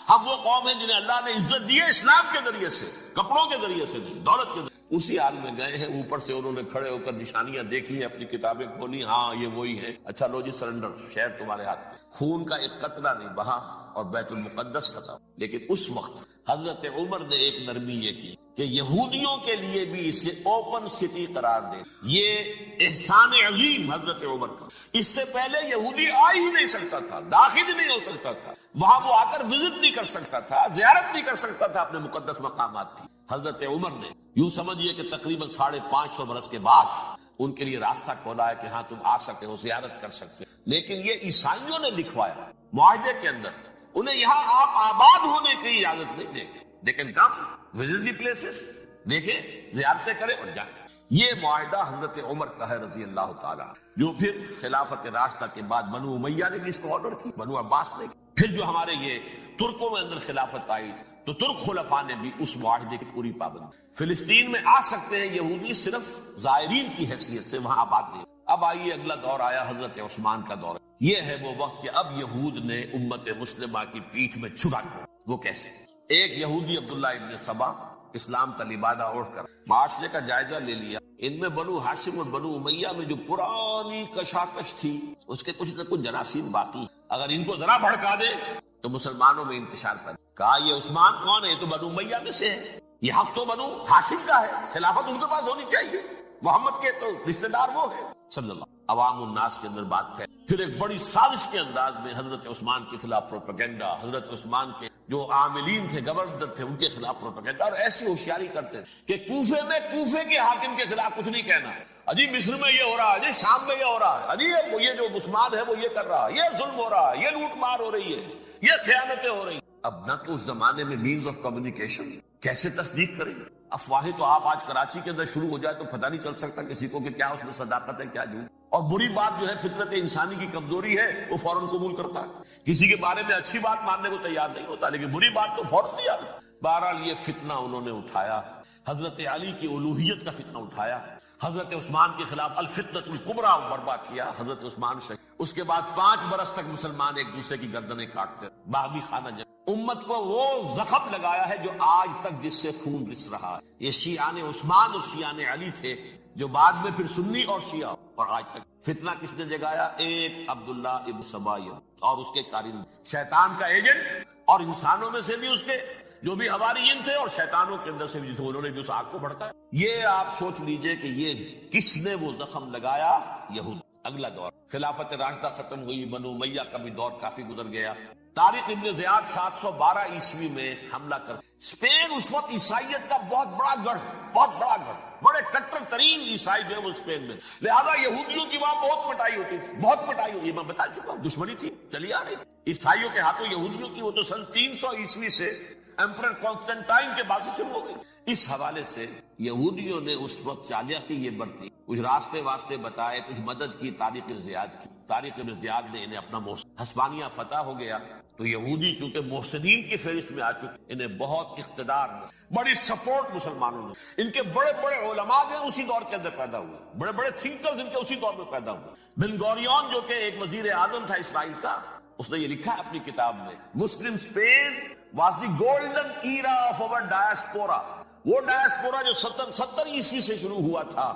Speaker 1: ہم وہ قوم ہیں جنہیں اللہ نے عزت دی ہے اسلام کے ذریعے سے، کپڑوں کے ذریعے سے، دولت کے ذریعے. اسی حال میں گئے ہیں، اوپر سے انہوں نے کھڑے ہو کر نشانیاں دیکھی ہیں، اپنی کتابیں کھولی، ہاں یہ وہی ہے، اچھا لو جی سرنڈر، شہر تمہارے ہاتھ میں. خون کا ایک قطرہ نہیں بہا اور بیت المقدس فتح. لیکن اس وقت حضرت عمر نے ایک نرمی یہ کی کہ یہودیوں کے لیے بھی اسے اوپن سٹی قرار دے. یہ احسان عظیم حضرت عمر کا. اس سے پہلے یہودی آ ہی نہیں سکتا تھا، داخل ہی نہیں ہو سکتا تھا، وہاں وہ آ کر وزٹ نہیں کر سکتا تھا، زیارت نہیں کر سکتا تھا اپنے مقدس مقامات کی. حضرت عمر نے یوں سمجھیے کہ تقریباً 550 برس کے بعد ان کے لیے راستہ کھولا ہے کہ ہاں تم آ سکتے ہو، زیارت کر سکتے. لیکن یہ عیسائیوں نے لکھوایا معاہدے کے اندر، انہیں یہاں آپ آباد ہونے کی اجازت نہیں دیں گے، لیکن کم وزٹ دی پلیسز، دیکھیں زیارتیں کریں اور جائیں. یہ معاہدہ حضرت عمر کا ہے رضی اللہ تعالیٰ، جو پھر خلافت راشدہ کے بعد بنو امیہ نے بھی اس کو آرڈر کی، بنو عباس نے. پھر جو ہمارے یہ ترکوں میں اندر خلافت آئی تو ترک خلفاء نے بھی اس معاہدے کی پوری پابندی. فلسطین میں آ سکتے ہیں یہودی صرف زائرین کی حیثیت سے، وہاں آباد نہیں. اب آئیے اگلا دور آیا حضرت عثمان کا دور. یہ ہے وہ وقت کہ اب یہود نے امت مسلمہ کی پیٹھ میں چھڑا دیا. وہ کیسے؟ ایک یہودی عبداللہ ابن سبا اسلام کا لبادہ اوڑھ کر معاشرے کا جائزہ لے لیا. ان میں بنو ہاشم اور بنو امیہ میں جو پرانی کشاکش تھی اس کے کچھ نہ کچھ جراثیم باقی، اگر ان کو ذرا بھڑکا دے تو مسلمانوں میں انتشار کر. کہا یہ عثمان کون ہے؟ یہ تو بنو امیہ میں سے ہے، یہ حق تو بنو ہاشم کا ہے، خلافت ان کے پاس ہونی چاہیے، محمد کے تو رشتہ دار وہ ہے صلی اللہ. عوام الناس کے اندر بات پھیل. پھر ایک بڑی سازش کے انداز میں حضرت عثمان کے خلاف پروپیگنڈا، حضرت عثمان کے جو عاملین تھے، گورنر تھے، ان کے خلاف پروپیگنڈا، اور ایسی ہوشیاری کرتے کہ کوفے میں کوفے کے حاکم کے خلاف کچھ نہیں کہنا، اجی مصر میں یہ ہو رہا ہے، اجی شام میں یہ ہو رہا ہے، اجی یہ جو عثمان ہے وہ یہ کر رہا ہے، یہ ظلم ہو رہا ہے، یہ لوٹ مار ہو رہی ہے، یہ خیانتیں ہو رہی ہیں. اب نہ تو اس زمانے میں مینز آف کمیونیکیشن، کیسے تصدیق کریں گے؟ افواہیں تو آپ آج کراچی کے اندر شروع ہو جائے تو پتہ نہیں چل سکتا کسی کو کہ کیا اس میں صداقت ہے کیا جھوٹ. اور بری بات جو ہے فطرت انسانی کی کمزوری ہے، وہ فوراً قبول کرتا ہے. کسی کے بارے میں اچھی بات ماننے کو تیار نہیں ہوتا، لیکن بری بات تو فوراً تیار. بہرحال یہ فتنہ انہوں نے اٹھایا، حضرت علی کی الوہیت کا فتنہ اٹھایا، حضرت عثمان کے خلاف الفتنۃ الکبریٰ برپا کیا، حضرت عثمان شہید. اس کے بعد 5 برس تک مسلمان ایک دوسرے کی گردنیں کاٹتے، باغی خانہ جنگ. امت کو وہ زخم لگایا ہے جو آج تک جس سے خون رس رہا ہے. یہ شیعان عثمان اور شیعان علی تھے، جو بعد میں پھر سنی اور شیعہ. اور آج تک فتنہ کس نے جگایا؟ ایک عبداللہ ابن سبا اور اس کے قارئین، شیطان کا ایجنٹ، اور انسانوں میں سے بھی اس کے جو بھی حواریین تھے اور شیطانوں کے اندر سے بھی تھے، انہوں نے بھی اس آگ کو بھڑکایا. یہ آپ سوچ لیجئے کہ یہ کس نے وہ زخم لگایا؟ یہود. اگلا دور خلافت راشدہ ختم ہوئی، بنو امیہ کا بھی دور کافی گزر گیا. طارق ابن زیاد 712 عیسوی میں حملہ کر. اسپین اس وقت عیسائیت کا بہت بڑا گڑھ، بڑے کٹر ترین عیسائی جو ہے وہ اسپین میں، لہذا یہودیوں کی وہاں بہت پٹائی ہوتی تھی، بہت پٹائی ہوئی. میں بتا چکا ہوں، دشمنی تھی چلی آ رہی تھی عیسائیوں کے ہاتھوں یہودیوں کی. وہ تو سن 300 عیسوی سے ایمپرر کانسٹنٹائن کے بعد سے شروع ہو گئی. اس حوالے سے یہودیوں نے اس وقت چالیاتی یہ برتی، کچھ راستے واسطے بتائے، کچھ مدد کی. طارق ابن زیاد نے انہیں اپنا ہسپانیہ فتح ہو گیا. تو یہودی چونکہ محسنین کی فہرست میں آ چکے، انہیں بہت اقتدار، بڑی سپورٹ مسلمانوں نے، ان کے بڑے بڑے علماء جو اسی دور کے اندر پیدا ہوئے، بڑے بڑے تھنکرز ان کے اسی دور میں پیدا ہوئے۔ بن گوریون جو کہ ایک وزیر اعظم تھا اسرائیل کا، اس نے یہ لکھا ہے اپنی کتاب میں، Muslim Spain was the golden era of our diaspora. وہ ڈائسپورا جو 70 عیسوی سے شروع ہوا تھا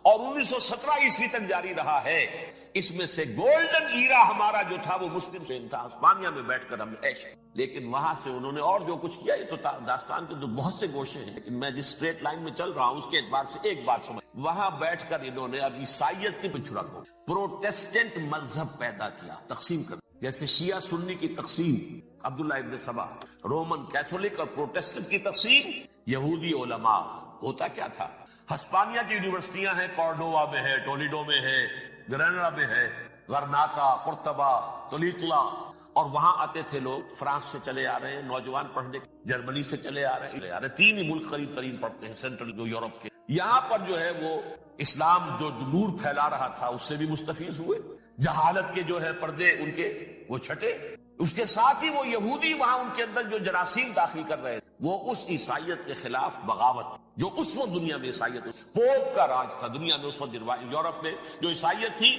Speaker 1: اور 1917 عیسوی تک جاری رہا ہے، اس میں سے گولڈن ایرا ہمارا جو تھا وہ مسلم اسپین تھا۔ اسپانیہ میں بیٹھ کر ہم نے عیش، لیکن وہاں سے انہوں نے اور جو کچھ کیا، یہ تو داستان کے تو بہت سے گوشے ہیں، لیکن میں جس اسٹریٹ لائن میں چل رہا ہوں اس کے اعتبار سے ایک بات سمجھ، وہاں بیٹھ کر انہوں نے اب عیسائیت کی پچھڑا کو پروٹیسٹنٹ مذہب پیدا کیا، تقسیم کر، جیسے شیعہ سنی کی تقسیم عبداللہ ابن سبا، رومن کیتھولک اور پروٹیسٹنٹ کی تقسیم یہودی علماء۔ ہوتا کیا تھا، ہسپانیہ کی یونیورسٹیاں ہیں، کارڈووا میں ہے، ٹولیڈو میں ہے، گریناڈا میں ہے، غرناطہ، قرطبہ، تولیتلا، اور وہاں آتے تھے لوگ، فرانس سے چلے آ رہے ہیں نوجوان پڑھنے، جرمنی سے چلے آ رہے ہیں، تین ہی ملک قریب ترین پڑھتے ہیں سینٹرل جو یورپ کے۔ یہاں پر جو ہے وہ اسلام جو نور پھیلا رہا تھا اس سے بھی مستفیض ہوئے، جہالت کے جو ہے پردے ان کے وہ چھٹے، اس کے ساتھ ہی وہ یہودی وہاں ان کے اندر جو جراثیم داخل کر رہے تھے، وہ اس عیسائیت کے خلاف بغاوت، جو اس وقت دنیا میں عیسائیت پوپ کا راج تھا دنیا میں اس وقت، یورپ میں جو عیسائیت تھی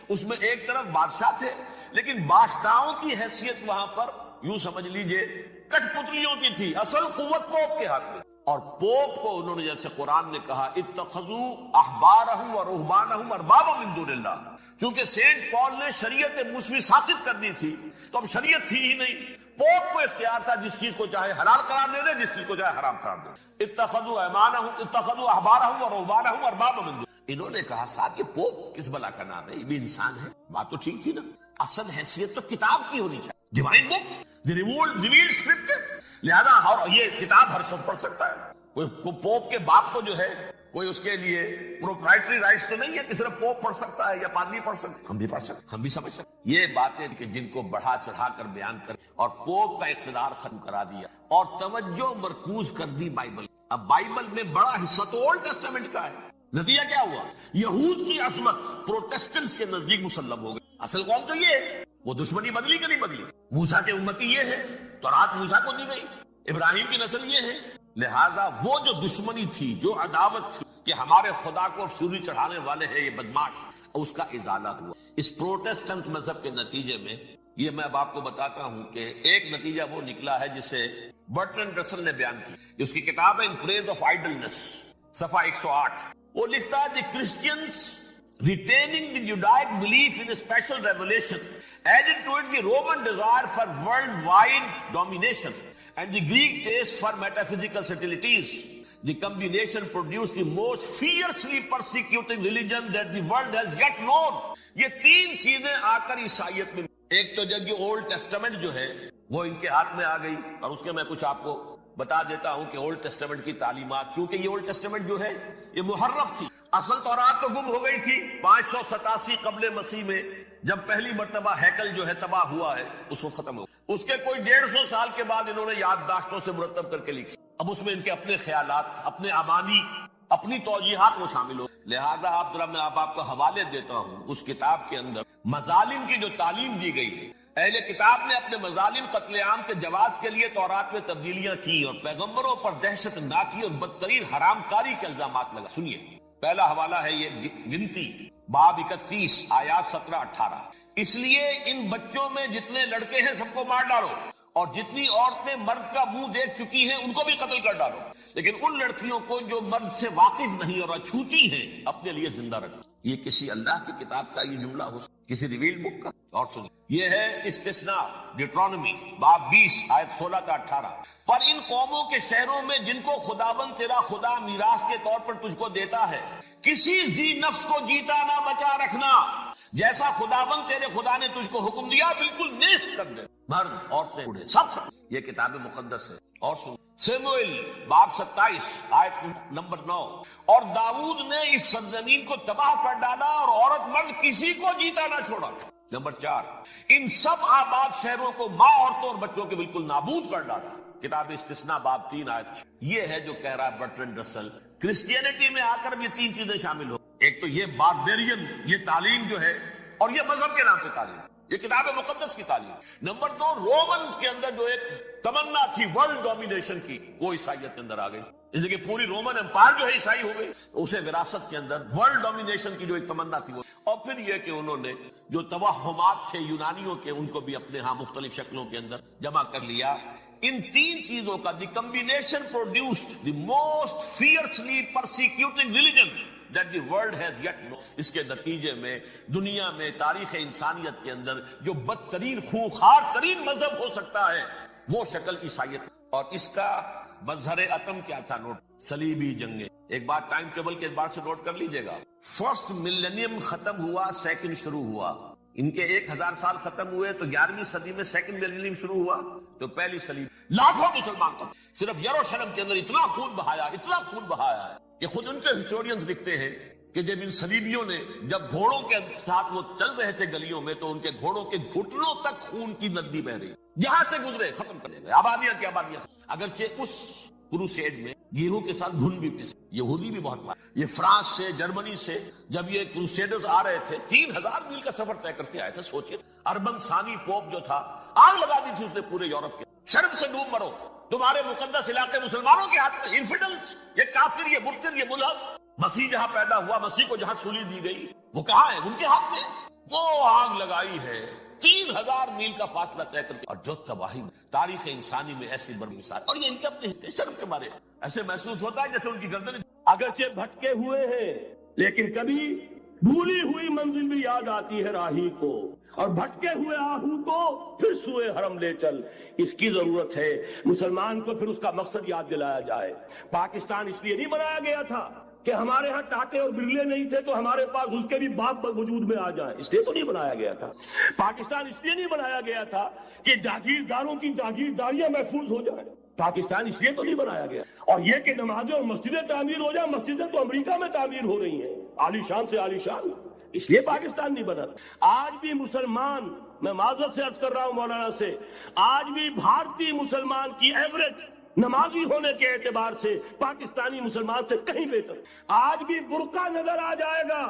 Speaker 1: اس میں ایک طرف بادشاہ تھے، لیکن بادشاہوں کی حیثیت وہاں پر یوں سمجھ لیجئے کٹ پتلیوں کی تھی، اصل قوت پوپ کے ہاتھ میں۔ اور پوپ کو انہوں نے جیسے قرآن نے کہا اتخذوا احبارهم ورهبانهم اربابا من دون اللہ، کیونکہ سینٹ پال نے شریعت موسوی ساخت کر دی تھی تو اب شریعت تھی ہی نہیں، پوپ کو اختیار تھا جس چیز کو چاہے حلال قرار دے دے، جس چیز کو چاہے حرام قرار دے۔ اتخذوا احبارهم ورهبانهم اربابا من دون، انہوں نے کہا صاحب یہ پوپ کس بلا کا نام ہے، یہ بھی انسان ہے، بات تو ٹھیک تھی نا، اصل حیثیت تو کتاب کی ہونی چاہیے، ڈیوائن بک، دی ریویلڈ اسکرپچر، لہذا اور یہ کتاب ہر شخص پڑھ سکتا ہے، کوئی پوپ کے باپ کو جو ہے کوئی اس کے لیے پروپرائٹری رائٹس تو نہیں ہے کہ صرف پوپ پڑھ سکتا ہے یا پادری پڑھ سکتا ہے، ہم بھی پڑھ سکتے، ہم بھی سمجھ سکتے۔ یہ باتیں کہ جن کو بڑھا چڑھا کر بیان کر اور پوپ کا اقتدار ختم کرا دیا اور توجہ مرکوز کر دی بائبل۔ اب بائبل میں بڑا حصہ تو اولڈ ٹیسٹامنٹ کا ہے، نتیجہ کیا ہوا، یہود کی عظمت پروٹیسٹنٹس کے نزدیک مسلم ہو گئی۔ اصل قوم تو یہ ہے، وہ دشمنی بدلی کہ نہیں بدلی، موسیٰ کے امتی یہ ہے، تورات موسیٰ کو دی گئی، ابراہیم کی نسل یہ ہے، لہذا وہ جو دشمنی تھی، جو عداوت تھی کہ ہمارے خدا کو سوری چڑھانے والے ہیں یہ بدماش، اس کا ازالہ ہوا۔ اس پروٹیسٹنٹ مذہب کے نتیجے میں یہ میں اب آپ کو بتاتا ہوں کہ ایک نتیجہ وہ نکلا ہے جسے برٹرنڈ رسل نے بیان کی، اس کی کتاب ہے ان پریز آف آئیڈلنس، صفحہ 108، وہ لکھتا ہے دی Christians retaining the Judaic belief in a special revelation added to it the Roman desire for worldwide domination and the Greek taste for metaphysical subtleties. The combination produced the most fiercely persecuting religion that the world has yet known. یہ تین چیزیں آ کر عیسائیت میں، ایک تو جب یہ اولڈ ٹیسٹمنٹ جو ہے وہ ان کے ہاتھ میں آ گئی، اور اس کے میں کچھ آپ کو بتا دیتا ہوں کہ اولڈ ٹیسٹمنٹ کی تعلیمات، کیونکہ یہ اولڈ ٹیسٹمنٹ جو ہے یہ محرف تھی، اصل تورات تو گم ہو گئی تھی 587 قبل مسیح میں، جب پہلی مرتبہ ہیکل جو ہے تباہ ہوا ہے، اس کو ختم ہو، اس کے کوئی 150 سال کے بعد انہوں نے یادداشتوں سے مرتب کر کے لکھی، اب اس میں ان کے اپنے خیالات، اپنے امانی، اپنی توجیحات وہ شامل ہو، لہذا میں آپ کو حوالے دیتا ہوں اس کتاب کے اندر مظالم کی جو تعلیم دی گئی ہے، اہل کتاب نے اپنے مظالم قتل عام کے جواز کے لیے تورات میں تبدیلیاں کی اور پیغمبروں پر دہشت ناکی اور بدترین حرام کاری کے الزامات لگا۔ سنیے، پہلا حوالہ ہے یہ گنتی باب 31 آیات 17-18، اس لیے ان بچوں میں جتنے لڑکے ہیں سب کو مار ڈالو، اور جتنی عورتیں مرد کا منہ دیکھ چکی ہیں ان کو بھی قتل کر ڈالو، لیکن ان لڑکیوں کو جو مرد سے واقف نہیں اور اچھوتی ہیں اپنے لیے زندہ رکھو۔ یہ کسی اللہ کی کتاب کا یہ جملہ ہو، کسی ریویلڈ بک کا؟ اور سنیے، یہ ہے استثناء ڈیوٹرانومی باب 20 آیت 16-18، پر ان قوموں کے شہروں میں جن کو خداوند تیرا خدا میراث کے طور پر تجھ کو دیتا ہے، کسی ذی نفس کو جیتا نہ بچا رکھنا، جیسا خداوند تیرے خدا نے تجھ کو حکم دیا بالکل نیست کر دے، مرد عورتیں بوڑھے سب۔ یہ کتاب مقدس ہے۔ اور سن، سموئیل باب 27 آیت نمبر 9، اور داؤد نے اس سرزمین کو تباہ کر ڈالا اور عورت مرد کسی کو جیتا نہ چھوڑا۔ نمبر 4، ان سب آباد شہروں کو ماں، عورتوں اور بچوں کے بالکل نابود کر ڈالا۔ کتاب استثناء باب 3 آیت 6۔ یہ ہے جو کہہ رہا ہے برٹرنڈ رسل، کرسچینٹی میں آ کر یہ تین چیزیں شامل ہو، ایک تو یہ باربیرین، یہ تعلیم جو ہے، اور یہ مذہب کے نام پہ تعلیم، یہ کتاب مقدس کی تعلیم۔ نمبر 2، رومنز کے اندر جو ایک تمنا تھی ورلڈ ڈومینیشن کی، وہ عیسائیت کے اندر آ گئی، اس لیے کہ پوری رومن امپائر جو ہے عیسائی ہو گئی، اسے وراثت کے اندر ورلڈ ڈومینیشن کی جو ایک تمنا تھی وہ، اور پھر یہ کہ انہوں نے جو توہمات تھے یونانیوں کے، ان کو بھی اپنے ہاں مختلف شکلوں کے اندر جمع کر لیا۔ ان تین چیزوں کا the combination produced the most fiercely persecuting religion that the world has yet known۔ اس کے نتیجے میں دنیا میں تاریخ انسانیت کے اندر جو بدترین خوخار ترین مذہب ہو سکتا ہے وہ شکل عیسائیت، اور اس کا مظہر عتم کیا تھا؟ نوٹ، صلیبی جنگیں۔ ایک بات ٹائم ٹیبل کے اعتبار سے نوٹ کر لیجئے گا، فرسٹ ملینیم ختم ہوا، سیکنڈ شروع ہوا۔ ان کے 1000 سال ختم ہوئے تو 11ویں صدی میں سیکنڈ ملینیم شروع ہوا، تو پہلی صلیب لاکھوں مسلمان کو صرف یروشلم کے اندر اتنا خون بہایا ہے کہ خود ان کے ہسٹورینز لکھتے ہیں کہ جب ان صلیبیوں نے جب گھوڑوں کے ساتھ وہ چل رہے تھے گلیوں میں، تو ان کے گھوڑوں کے گھٹنوں تک خون کی ندی بہ رہی، جہاں سے گزرے ختم کر دے گئے، آبادیاں کی آبادیاں۔ اگرچہ اس کروسیڈ میں گیہوں کے ساتھ گھن بھی پیسے، یہودی بھی بہت مارے۔ یہ فرانس سے، جرمنی سے جب یہ کروسیڈرز آ رہے تھے، 3000 میل کا سفر طے کر کے آئے تھے۔ سوچئے اربن ثانی پوپ جو تھا، آگ لگا دی تھی اس نے پورے یورپ کے، شرم سے ڈوب مرو، تمہارے مقدس علاقے مسلمانوں کے ہاتھ میں، انفیڈلز، یہ کافر، یہ مرتد، یہ ملحد۔ مسیح جہاں پیدا ہوا، مسیح کو جہاں سولی دی گئی، وہ کہاں ہے؟ ان کے ہاتھ میں۔ وہ آگ لگائی ہے 3000 میل کا فاصلہ طے کر کے، اور جو تباہی تاریخ انسانی میں ایسی بڑی مثال، اور یہ ان کے اپنے شرم سے مارے، ایسے محسوس ہوتا ہے جیسے ان کی گردن
Speaker 2: اگرچہ بھٹکے ہوئے ہیں، لیکن کبھی بھولی ہوئی منزل بھی یاد آتی ہے راہی کو، اور بھٹکے ہوئے آہو کو پھر سوئے حرم لے چل۔ اس کی ضرورت ہے مسلمان کو، پھر اس کا مقصد یاد دلایا جائے۔ پاکستان اس لیے نہیں بنایا گیا تھا کہ ہمارے ہاں ٹاٹے اور برلے نہیں تھے تو ہمارے پاس اس کے بھی باپ وجود میں آ جائیں، اس لیے تو نہیں بنایا گیا تھا۔ پاکستان اس لیے نہیں بنایا گیا تھا کہ جاگیرداروں کی جاگیرداریاں محفوظ ہو جائیں، پاکستان اس لیے تو نہیں بنایا گیا۔ اور یہ کہ نمازیں اور مسجدیں تعمیر ہو جائیں، مسجدیں تو امریکہ میں تعمیر ہو رہی ہیں، عالی شان سے عالی شان، اس لیے پاکستان نہیں بنا۔ آج بھی مسلمان، میں معذرت سے عرض کر رہا ہوں مولانا سے، آج بھی بھارتی مسلمان کی ایوریج نمازی ہونے کے اعتبار سے پاکستانی مسلمان سے کہیں بہتر۔ آج بھی برقع نظر آ جائے گا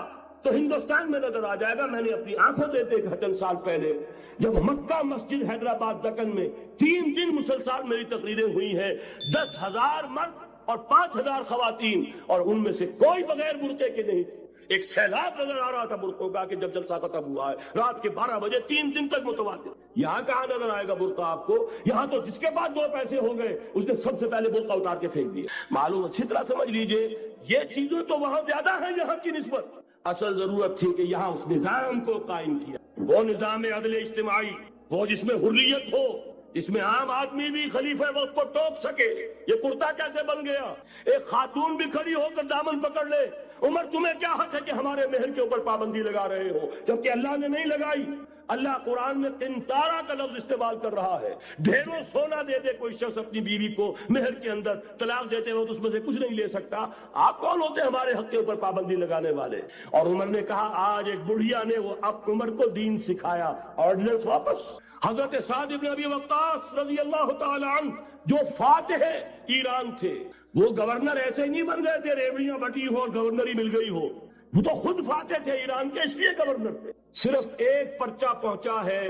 Speaker 2: تو ہندوستان میں نظر آ جائے گا۔ میں نے اپنی آنکھوں دیکھے چند سال پہلے، جب مکہ مسجد حیدرآباد دکن میں 3 دن مسلسل میری تقریریں ہوئی ہیں، 10,000 مرد اور 5,000 خواتین، اور ان میں سے کوئی بغیر برقعے کے نہیں تھی۔ ایک سیلاب نظر آ رہا تھا برقعوں کا کہ جب جلسہ ختم ہوا ہے رات کے 12 بجے 3 دن تک متواتر۔ یہاں کہاں نظر آئے گا برقع آپ کو؟ یہاں تو جس کے پاس 2 پیسے ہو گئے اس نے سب سے پہلے برقع اتار کے پھینک دیا۔ معلوم اچھی طرح سمجھ لیجئے، یہ چیزیں تو وہاں زیادہ ہیں یہاں کی نسبت۔ اصل ضرورت تھی کہ یہاں اس نظام کو قائم کیا، وہ نظام عدل اجتماعی، وہ جس میں حریت ہو، اس میں عام آدمی بھی خلیفہ وقت کو ٹوک سکے۔ یہ کرتا کیسے بن گیا؟ ایک خاتون بھی کھڑی ہو کر دامن پکڑ لے، عمر تمہیں کیا حق ہے کہ ہمارے مہر کے اوپر پابندی لگا رہے ہو؟ جبکہ اللہ نے نہیں لگائی۔ اللہ قرآن میں قنطارہ کا لفظ استعمال کر رہا ہے۔ ڈھیروں سونا دے دے کوئی شخص اپنی بیوی کو مہر کے اندر، طلاق دیتے وقت اس میں سے کچھ نہیں لے سکتا۔ آپ کون ہوتے ہیں ہمارے حق کے اوپر پابندی لگانے والے؟ اور عمر نے کہا، آج ایک بڑھیا نے وہ اب عمر کو دین سکھایا، آرڈیننس واپس۔ حضرت سعد بن ابی وقاص رضی اللہ تعالی عنہ جو فاتح ایران تھے، وہ گورنر ایسے نہیں بن گئے تھے ریوڑیاں بٹی ہو اور گورنری مل گئی ہو، وہ تو خود فاتح تھے ایران کے، اس لیے گورنر تھے۔ صرف ایک پرچہ پہنچا ہے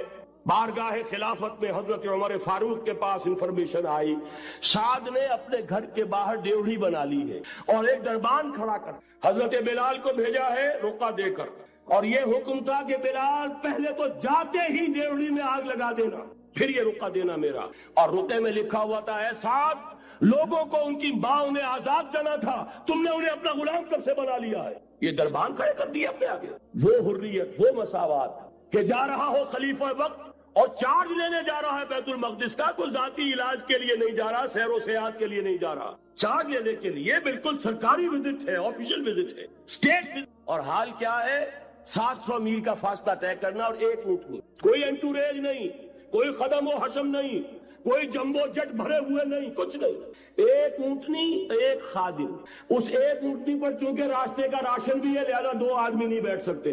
Speaker 2: بارگاہ خلافت میں، حضرت عمر فاروق کے پاس انفارمیشن آئی، سعد نے اپنے گھر کے باہر ڈیوڑی بنا لی ہے اور ایک دربان کھڑا کر حضرت بلال کو بھیجا ہے رقعہ دے کر، اور یہ حکم تھا کہ بلال پہلے تو جاتے ہی ڈیوڑی میں آگ لگا دینا، پھر یہ رقعہ دینا میرا۔ اور رقعے میں لکھا ہوا تھا، اے سعد، لوگوں کو ان کی ماؤں نے آزاد جانا تھا، تم نے انہیں اپنا غلام کب سے بنا لیا ہے؟ یہ دربان کھڑے کر دیا اپنے آگے۔ وہ حریت، وہ مساوات کہ جا رہا ہو خلیفہ وقت اور چارج لینے جا رہا ہے بیت المقدس کا، کوئی ذاتی علاج کے لیے نہیں جا رہا، سیر و سیاحت کے لیے نہیں جا رہا، چارج لینے کے لیے، بالکل سرکاری وزٹ ہے، آفیشل وزٹ ہے، اسٹیٹ وزٹ۔ اور حال کیا ہے؟ 700 میل کا فاصلہ طے کرنا اور ایک اونٹ نہیں، کوئی انٹوریج نہیں، کوئی خدم و حشم نہیں، کوئی جمبو جٹ بھرے ہوئے نہیں، کچھ نہیں، ایک اونٹنی، ایک خادم۔ اس ایک اونٹنی پر چونکہ راستے کا راشن بھی ہے لہذا 2 آدمی نہیں بیٹھ سکتے،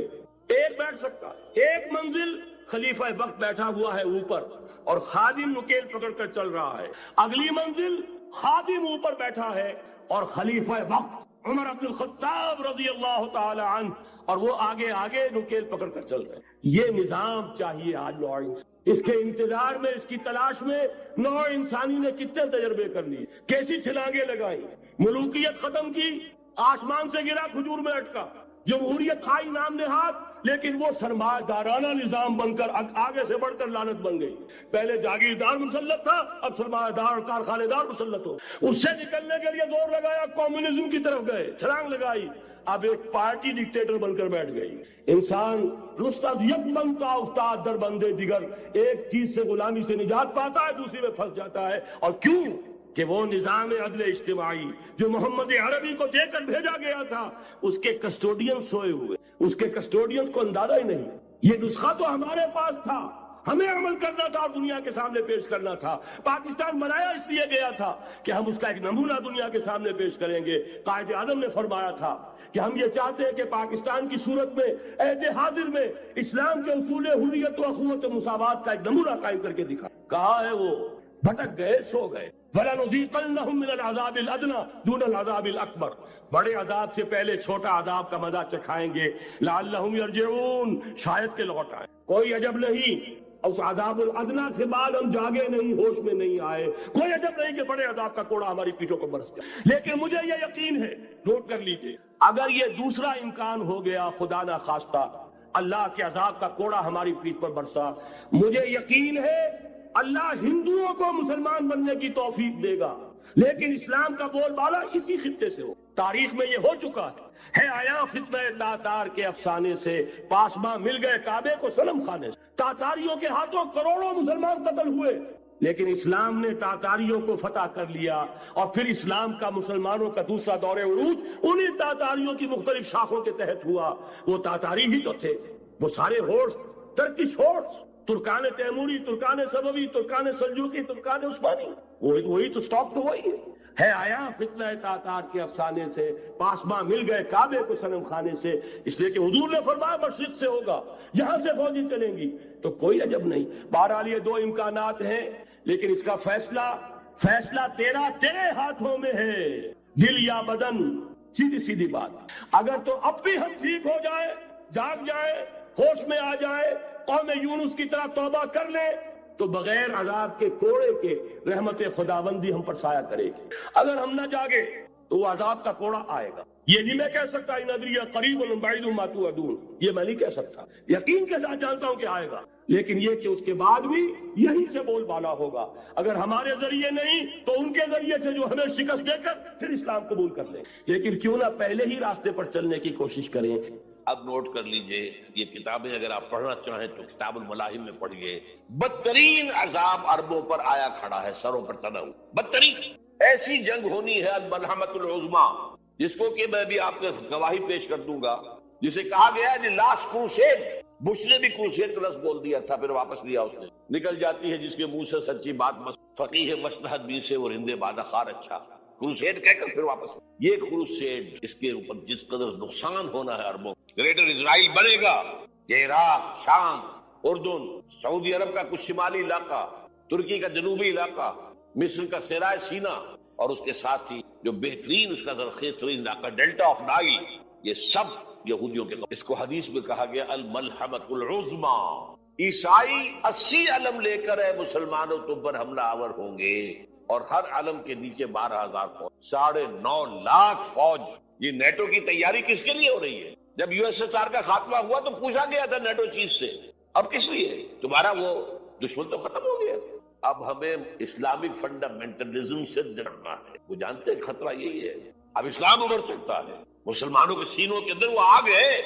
Speaker 2: ایک بیٹھ سکتا۔ ایک منزل خلیفہ وقت بیٹھا ہوا ہے اوپر اور خادم نکیل پکڑ کر چل رہا ہے، اگلی منزل خادم اوپر بیٹھا ہے اور خلیفہ وقت عمر عبد الخطاب رضی اللہ تعالی عنہ، اور وہ آگے آگے نکیل پکڑ کر چل رہے ہیں۔ یہ نظام چاہیے آج نوع انسان۔ اس کے انتظار میں، اس کی تلاش میں نوع انسانی نے کتنے تجربے کر لیے، کیسی چھلانگیں لگائی، ملوکیت ختم کی، آسمان سے گرا کھجور میں اٹکا، جمہوریت آئی نام نہاد، لیکن وہ سرمایہ دارانہ نظام بن کر آگے سے بڑھ کر لعنت بن گئی۔ پہلے جاگیردار مسلط تھا، اب سرمایہ دار اور کارخانے دار مسلط ہو۔ اس سے نکلنے کے لیے زور لگایا، کمیونزم کی طرف گئے، چھلانگ لگائی، اب ایک پارٹی ڈکٹیٹر بن کر بیٹھ گئی۔ انسان رست از یک بنتا افتاد در بندے دیگر، ایک چیز سے غلامی سے نجات پاتا ہے، دوسری میں پھنس جاتا ہے۔ اور کیوں؟ کہ وہ نظام عدل اجتماعی جو محمد عربی کو دے کر بھیجا گیا تھا، اس کے کسٹوڈین سوئے ہوئے، اس کے کسٹوڈین کو اندازہ ہی نہیں۔ یہ نسخہ تو ہمارے پاس تھا، ہمیں عمل کرنا تھا اور دنیا کے سامنے پیش کرنا تھا۔ پاکستان بنایا اس لیے گیا تھا کہ ہم اس کا ایک نمونہ دنیا کے سامنے پیش کریں گے۔ قائد اعظم نے فرمایا تھا کہ ہم یہ چاہتے ہیں کہ پاکستان کی صورت میں، عہد حاضر میں، اسلام کے اصول حریت و اخوت و مساوات کا ایک نمونہ قائم کر کے دکھا۔ کہا ہے وہ بھٹک گئے، سو گئے۔ وَلَنُذِيقَنَّهُم مِّنَ الْعَذَابِ الْأَدْنَىٰ دُونَ الْعَذَابِ الْأَكْبَرِ، بڑے عذاب سے پہلے چھوٹا عذاب کا مزہ چکھائیں گے۔ لَعَلَّهُمْ يَرْجِعُونَ، شاید کہ لوٹ آئیں۔ کوئی عجب نہیں اس عذاب الادنیٰ سے بعد ہم جاگے نہیں، ہوش میں نہیں آئے، کوئی عجب نہیں کہ بڑے عذاب کا کوڑا ہماری پیٹھوں پر برس گیا۔ لیکن مجھے یہ یقین ہے، نوٹ کر لیجئے، اگر یہ دوسرا امکان ہو گیا، خدا نہ خواستہ اللہ کے عذاب کا کوڑا ہماری پیٹھ پر برسا، مجھے یقین ہے اللہ ہندوؤں کو مسلمان بننے کی توفیق دے گا، لیکن اسلام کا بول بالا اسی خطے سے ہو۔ تاریخ میں یہ ہو چکا ہے آیا فتنہ تاتار کے افسانے سے، پاسباں مل گئے کعبے کو صنم خانے سے، تاتاریوں کے ہاتھوں کروڑوں مسلمان قتل ہوئے، لیکن اسلام نے تاتاریوں کو فتح کر لیا، اور پھر اسلام کا مسلمانوں کا دوسرا دور عروج انہی تاتاریوں کی مختلف شاخوں کے تحت ہوا۔ وہ تاتاری ہی تو تھے، وہ سارے ہورس، ٹرکش ہورس، ترکان تیموری، ترکان سبوی، ترکان سلجوقی، ترکان عثمانی، وہی تو سٹاک تو وہی ہے آیا فتنہ تاتار کے افسانے سے، پاسباں مل گئے کعبے کو صنم خانے سے، اس لیے کہ حضور نے فرمایا مشرق سے ہوگا، یہاں سے فوجی چلیں گی، تو کوئی عجب نہیں۔ بہرحال یہ دو امکانات ہیں، لیکن اس کا فیصلہ تیرے ہاتھوں میں ہے، دل یا بدن، سیدھی سیدھی بات۔ اگر تو اب بھی ہم ٹھیک ہو جائے، جاگ جائے، ہوش میں آ جائے، قوم یونس کی طرح توبہ کر لے، تو بغیر عذاب کے کوڑے کے رحمت خداوندی ہم پر سایہ کرے گی۔ اگر ہم نہ جاگے تو وہ عذاب کا کوڑا آئے گا۔ یہ نہیں میں کہہ سکتا ان ادری قریب بعید ما توعدون، یہ میں نہیں کہہ سکتا، یقین کے ساتھ جانتا ہوں کہ آئے گا، لیکن یہ کہ اس کے بعد بھی یہی سے بول بالا ہوگا۔ اگر ہمارے ذریعے نہیں تو ان کے ذریعے سے جو ہمیں شکست دے کر پھر اسلام قبول کر لیں، لیکن کیوں نہ پہلے ہی راستے پر چلنے کی کوشش کریں۔
Speaker 1: اب نوٹ کر لیجئے، یہ کتابیں اگر آپ پڑھنا چاہیں تو کتاب الملاحم میں پڑھیے۔ بدترین عذاب عربوں پر آیا کھڑا ہے، سروں پر تنا ہوا، بدترین ایسی جنگ ہونی ہے الملحمۃ العظمیٰ، جس کو کہ میں بھی آپ کو گواہی پیش کر دوں گا، جسے کہا گیا ہے لاسٹ کروسیڈ۔ بش نے بھی کروسیڈ کا لفظ بول دیا تھا، پھر واپس لیا اس نے۔ نکل جاتی ہے جس کے منہ سے سچی بات، فقیہ مجتہد بھی سے وہ رندے بادہ خار اچھا، کروسیڈ کہہ کر پھر واپس۔ یہ کروسیڈ، اس کے اوپر جس قدر نقصان ہونا ہے عربوں، گریٹر اسرائیل بنے گا، یہ عراق، شام، اردن، سعودی عرب کا کچھ شمالی علاقہ، ترکی کا جنوبی علاقہ، مصر کا صحرائے سینا، اور اس کے ساتھ ہی جو بہترین اس کا زرخیز ترین علاقہ ڈیلٹا آف نائل، یہ سب یہودیوں کے قبضے۔ اس کو حدیث میں کہا گیا الملحمۃ العظمیٰ۔ عیسائی 80 علم لے کر مسلمانوں تم پر حملہ آور ہوں گے، اور ہر علم کے نیچے 12,000 فوج، 9.5 لاکھ فوج۔ یہ نیٹو کی تیاری کس کے لیے ہو رہی ہے؟ جب USSR کا خاتمہ ہوا تو پوچھا گیا تھا نیٹو چیف سے، اب کس لیے؟ تمہارا وہ دشمن تو ختم ہو گیا، اب ہمیں اسلامک فنڈامنٹلزم سے ڈرنا ہے۔ وہ جانتے ہیں خطرہ یہی ہے، اب اسلام ابھر سکتا ہے، مسلمانوں کے سینوں کے اندر وہ آگ ہے،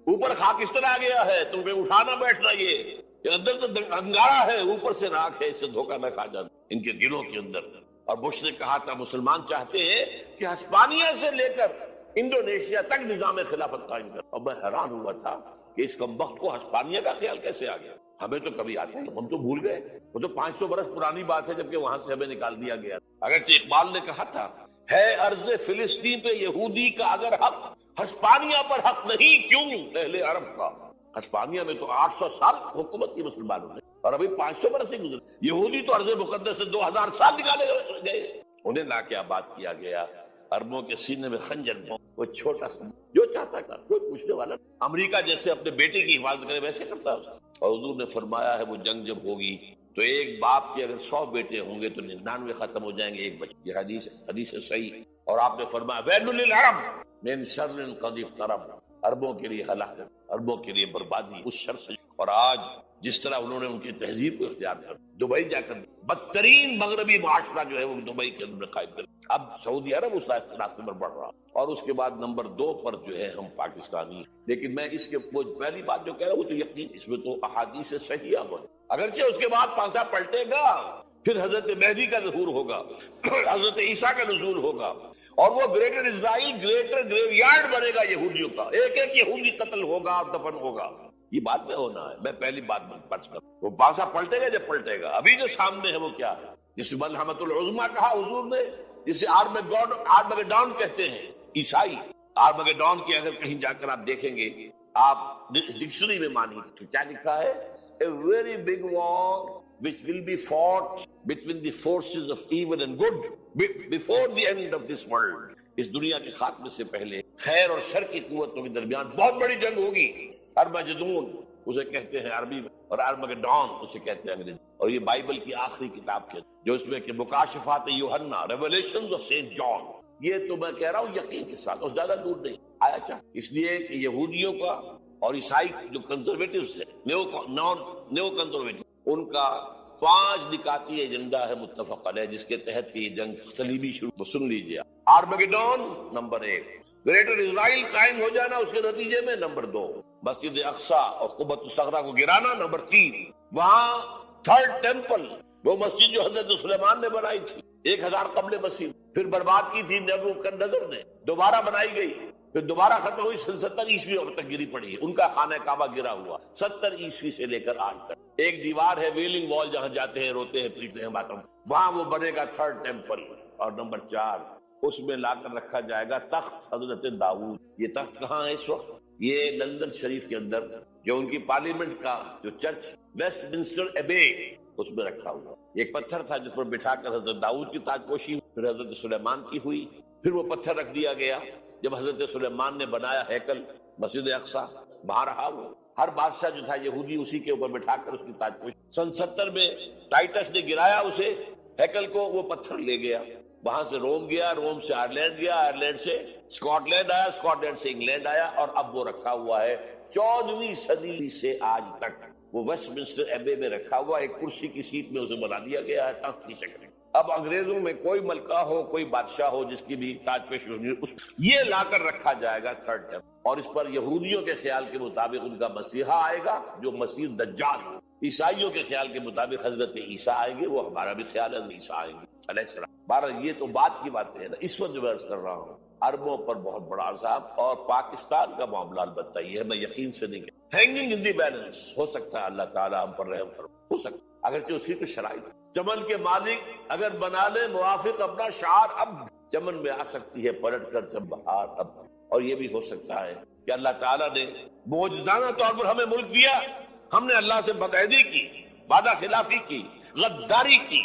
Speaker 1: اوپر خاکستر آ گیا ہے، تمہیں اٹھانا بیٹھنا، یہ اندر تو انگارہ ہے، اوپر سے راکھ ہے، اس سے دھوکہ نہ کھا جانا ان کے دلوں کے اندر۔ اور بش نے کہا تھا مسلمان چاہتے ہیں کہ ہسپانیہ سے لے کر انڈونیشیا تک نظام خلافت قائم کر، اور میں حیران ہوا تھا کہ اس کمبخت کو ہسپانیہ کا خیال کیسے آ گیا۔ ہمیں تو کبھی آتا ہے، ہم تو بھول گئے، وہ تو 500 برس پرانی بات ہے، جبکہ وہاں سے ہمیں نکال دیا گیا۔ اگرچہ اقبال نے کہا تھا ہے عرض فلسطین پہ یہودی کا اگر حق، ہسپانیہ پر حق نہیں کیوں اہل عرب کا؟ ہسپانیہ میں تو 800 سال حکومت کی مسلمانوں نے، اور ابھی 500 برس سے گزرے۔ یہودی تو عرض مقدس سے 2000 سال نکالے گئے، انہیں لا کے آباد کیا گیا۔ عربوں کے سینے میں خنجر وہ چھوٹا سا جو چاہتا تھا، کوئی پوچھنے والا نہیں۔ امریکہ جیسے اپنے بیٹے کی حفاظت کرے ویسے کرتا ہے۔ اور حضور نے فرمایا ہے وہ جنگ جب ہوگی تو ایک باپ کے اگر 100 بیٹے ہوں گے تو 99 ختم ہو جائیں گے، ایک بچہ۔ یہ حدیث صحیح۔ اور آپ نے فرمایا ویل للعرب من شر قد اقترب، عربوں کے لیے ہلاکت، عربوں کے لیے بربادی اس شر سے۔ اور آج جس طرح انہوں نے ان کی تہذیب کو اختیار کر دبئی جا کر بدترین مغربی معاشرہ جو ہے وہ دبئی کے اندر قائم کر، اب سعودی عرب اس راستے پر بڑھ رہا، اور اس کے بعد نمبر 2 پر جو ہے ہم پاکستانی ہیں۔ لیکن میں اس کے پہلی بات جو کہہ رہا ہوں وہ تو یقین، اس میں تو احادیث صحیحہ ہے، اگرچہ اس کے بعد پانسا پلٹے گا، پھر حضرت مہدی کا ظہور ہوگا، حضرت عیسیٰ کا نزول ہوگا، اور وہ گریٹر اسرائیل گریٹر گریو یارڈ بنے گا یہودیوں کا، ایک ایک یہودی قتل ہوگا اور دفن ہوگا۔ یہ بات میں ہونا ہے، میں پہلی بات پرچ کر وہ پانسا پلٹے گا جب پلٹے گا۔ ابھی جو سامنے ہے وہ کیا ہے، جسے ملحمۃ العظمیٰ کہا حضور نے، جسے آرمگیڈون کہتے ہیں عیسائی۔ آرمگیڈون کی اگر کہیں جا کر آپ دیکھیں گے، آپ ڈکشنری میں مانی تو کیا لکھا ہے، a very big war which will be fought between the forces of evil and good before the end of this world۔ اس دنیا کے خاتمے سے پہلے خیر اور شر کی قوتوں کے درمیان بہت بڑی جنگ ہوگی۔ ارمجدون اسے کہتے ہیں عربی میں، اور ارمگیڈون اسے کہتے ہیں انگریزی۔ اور یہ بائبل کی آخری کتاب کے جو اس میں کہ مکاشفات یوحنا، ریولیشنز آف سینٹ جان، یہ تو میں کہہ رہا ہوں یقین کے ساتھ، اور زیادہ دور نہیں آیا چاہ، اس لیے کہ یہودیوں کا اور عیسائی جو کنزرویٹوز ہیں، نیو کنزرویٹو، ان کا 5 نکاتی ایجنڈا ہے متفق علیہ، جس کے تحت یہ جنگ صلیبی شروع، سن لیجیے۔ آرمگیڈون نمبر 1، گریٹر اسرائیل قائم ہو جانا اس کے نتیجے میں نمبر 2، مسجد اقصی اور قبۃ الصخرہ کو گرانا نمبر 3، وہاں تھرڈ ٹیمپل، وہ مسجد جو حضرت سلیمان نے بنائی تھی 1000 قبل مسیح، پھر برباد کی تھی نیبوکدنیزر نے، دوبارہ بنائی گئی، پھر دوبارہ ختم ہوئی 70 عیسوی تک گری پڑی ہے، ان کا خانہ کعبہ گرا ہوا 70 عیسوی سے لے کر آج تک۔ ایک دیوار ہے ویلنگ وال، جہاں جاتے ہیں روتے ہیں پیٹتے ہیں باتوں، وہاں وہ بنے گا تھرڈ ٹیمپل۔ اور نمبر 4 اس میں لا کر رکھا جائے گا تخت حضرت داؤد۔ یہ تخت کہاں ہے اس وقت؟ یہ لندن شریف کے اندر جو ان کی پارلیمنٹ کا جو چرچ ویسٹ منسٹر ایبے، اس میں رکھا ہوا ایک پتھر تھا جس پر بٹھا کر حضرت داؤد کی تاج پوشی، پھر حضرت سلیمان کی ہوئی، پھر وہ پتھر رکھ دیا گیا جب حضرت سلیمان نے بنایا ہیکل مسجد اقصی، وہاں رہا وہ۔ ہر بادشاہ جو تھا یہودی اسی کے اوپر بٹھا کر اس کی تاج پوشی۔ سن 70 میں ٹائٹس نے گرایا اسے ہیکل کو، وہ پتھر لے گیا، وہاں سے روم گیا، روم سے آئرلینڈ گیا، آئرلینڈ سے اسکاٹ لینڈ آیا، اسکاٹ لینڈ سے انگلینڈ آیا، اور اب وہ رکھا ہوا ہے 14ویں صدی سے آج تک، وہ ویسٹ منسٹر ایبے میں رکھا ہوا، ایک کرسی کی سیٹ میں اسے بنا دیا گیا ہے تخت کی شکل میں۔ اب انگریزوں میں کوئی ملکہ ہو، کوئی بادشاہ ہو جس کی بھی تاج پوشی ہونی، یہ لا کر رکھا جائے گا تھرڈ ٹیمپل، اور اس پر یہودیوں کے خیال کے مطابق ان کا مسیحا آئے گا جو مسیح دجال ہو، عیسائیوں کے خیال کے مطابق حضرت عیسیٰ آئیں گے، وہ ہمارا بھی خیال ہے عیسیٰ آئیں گے علیہ السلام۔ بہرحال یہ تو بات کی باتیں ہیں نا، اس وقت جو میں عرض کر رہا ہوں عربوں پر بہت بڑا عذاب، اور پاکستان کا معاملہ البتہ یہ ہے، میں یقین سے نہیں کہ ہینگنگ ان دی بیلنس ہو سکتا ہے، اللہ تعالیٰ ہم پر رحم فرمائے، ہو سکتا ہے اگرچہ اسی کو شرائط۔ چمن کے مالک اگر بنا لے موافق اپنا شعار، اب چمن میں آ سکتی ہے پلٹ کر جب بہار اب، اور یہ بھی ہو سکتا ہے کہ اللہ تعالیٰ نے معجزانہ طور پر ہمیں ملک دیا، ہم نے اللہ سے بدعہدی کی، وعدہ خلافی کی، غداری کی،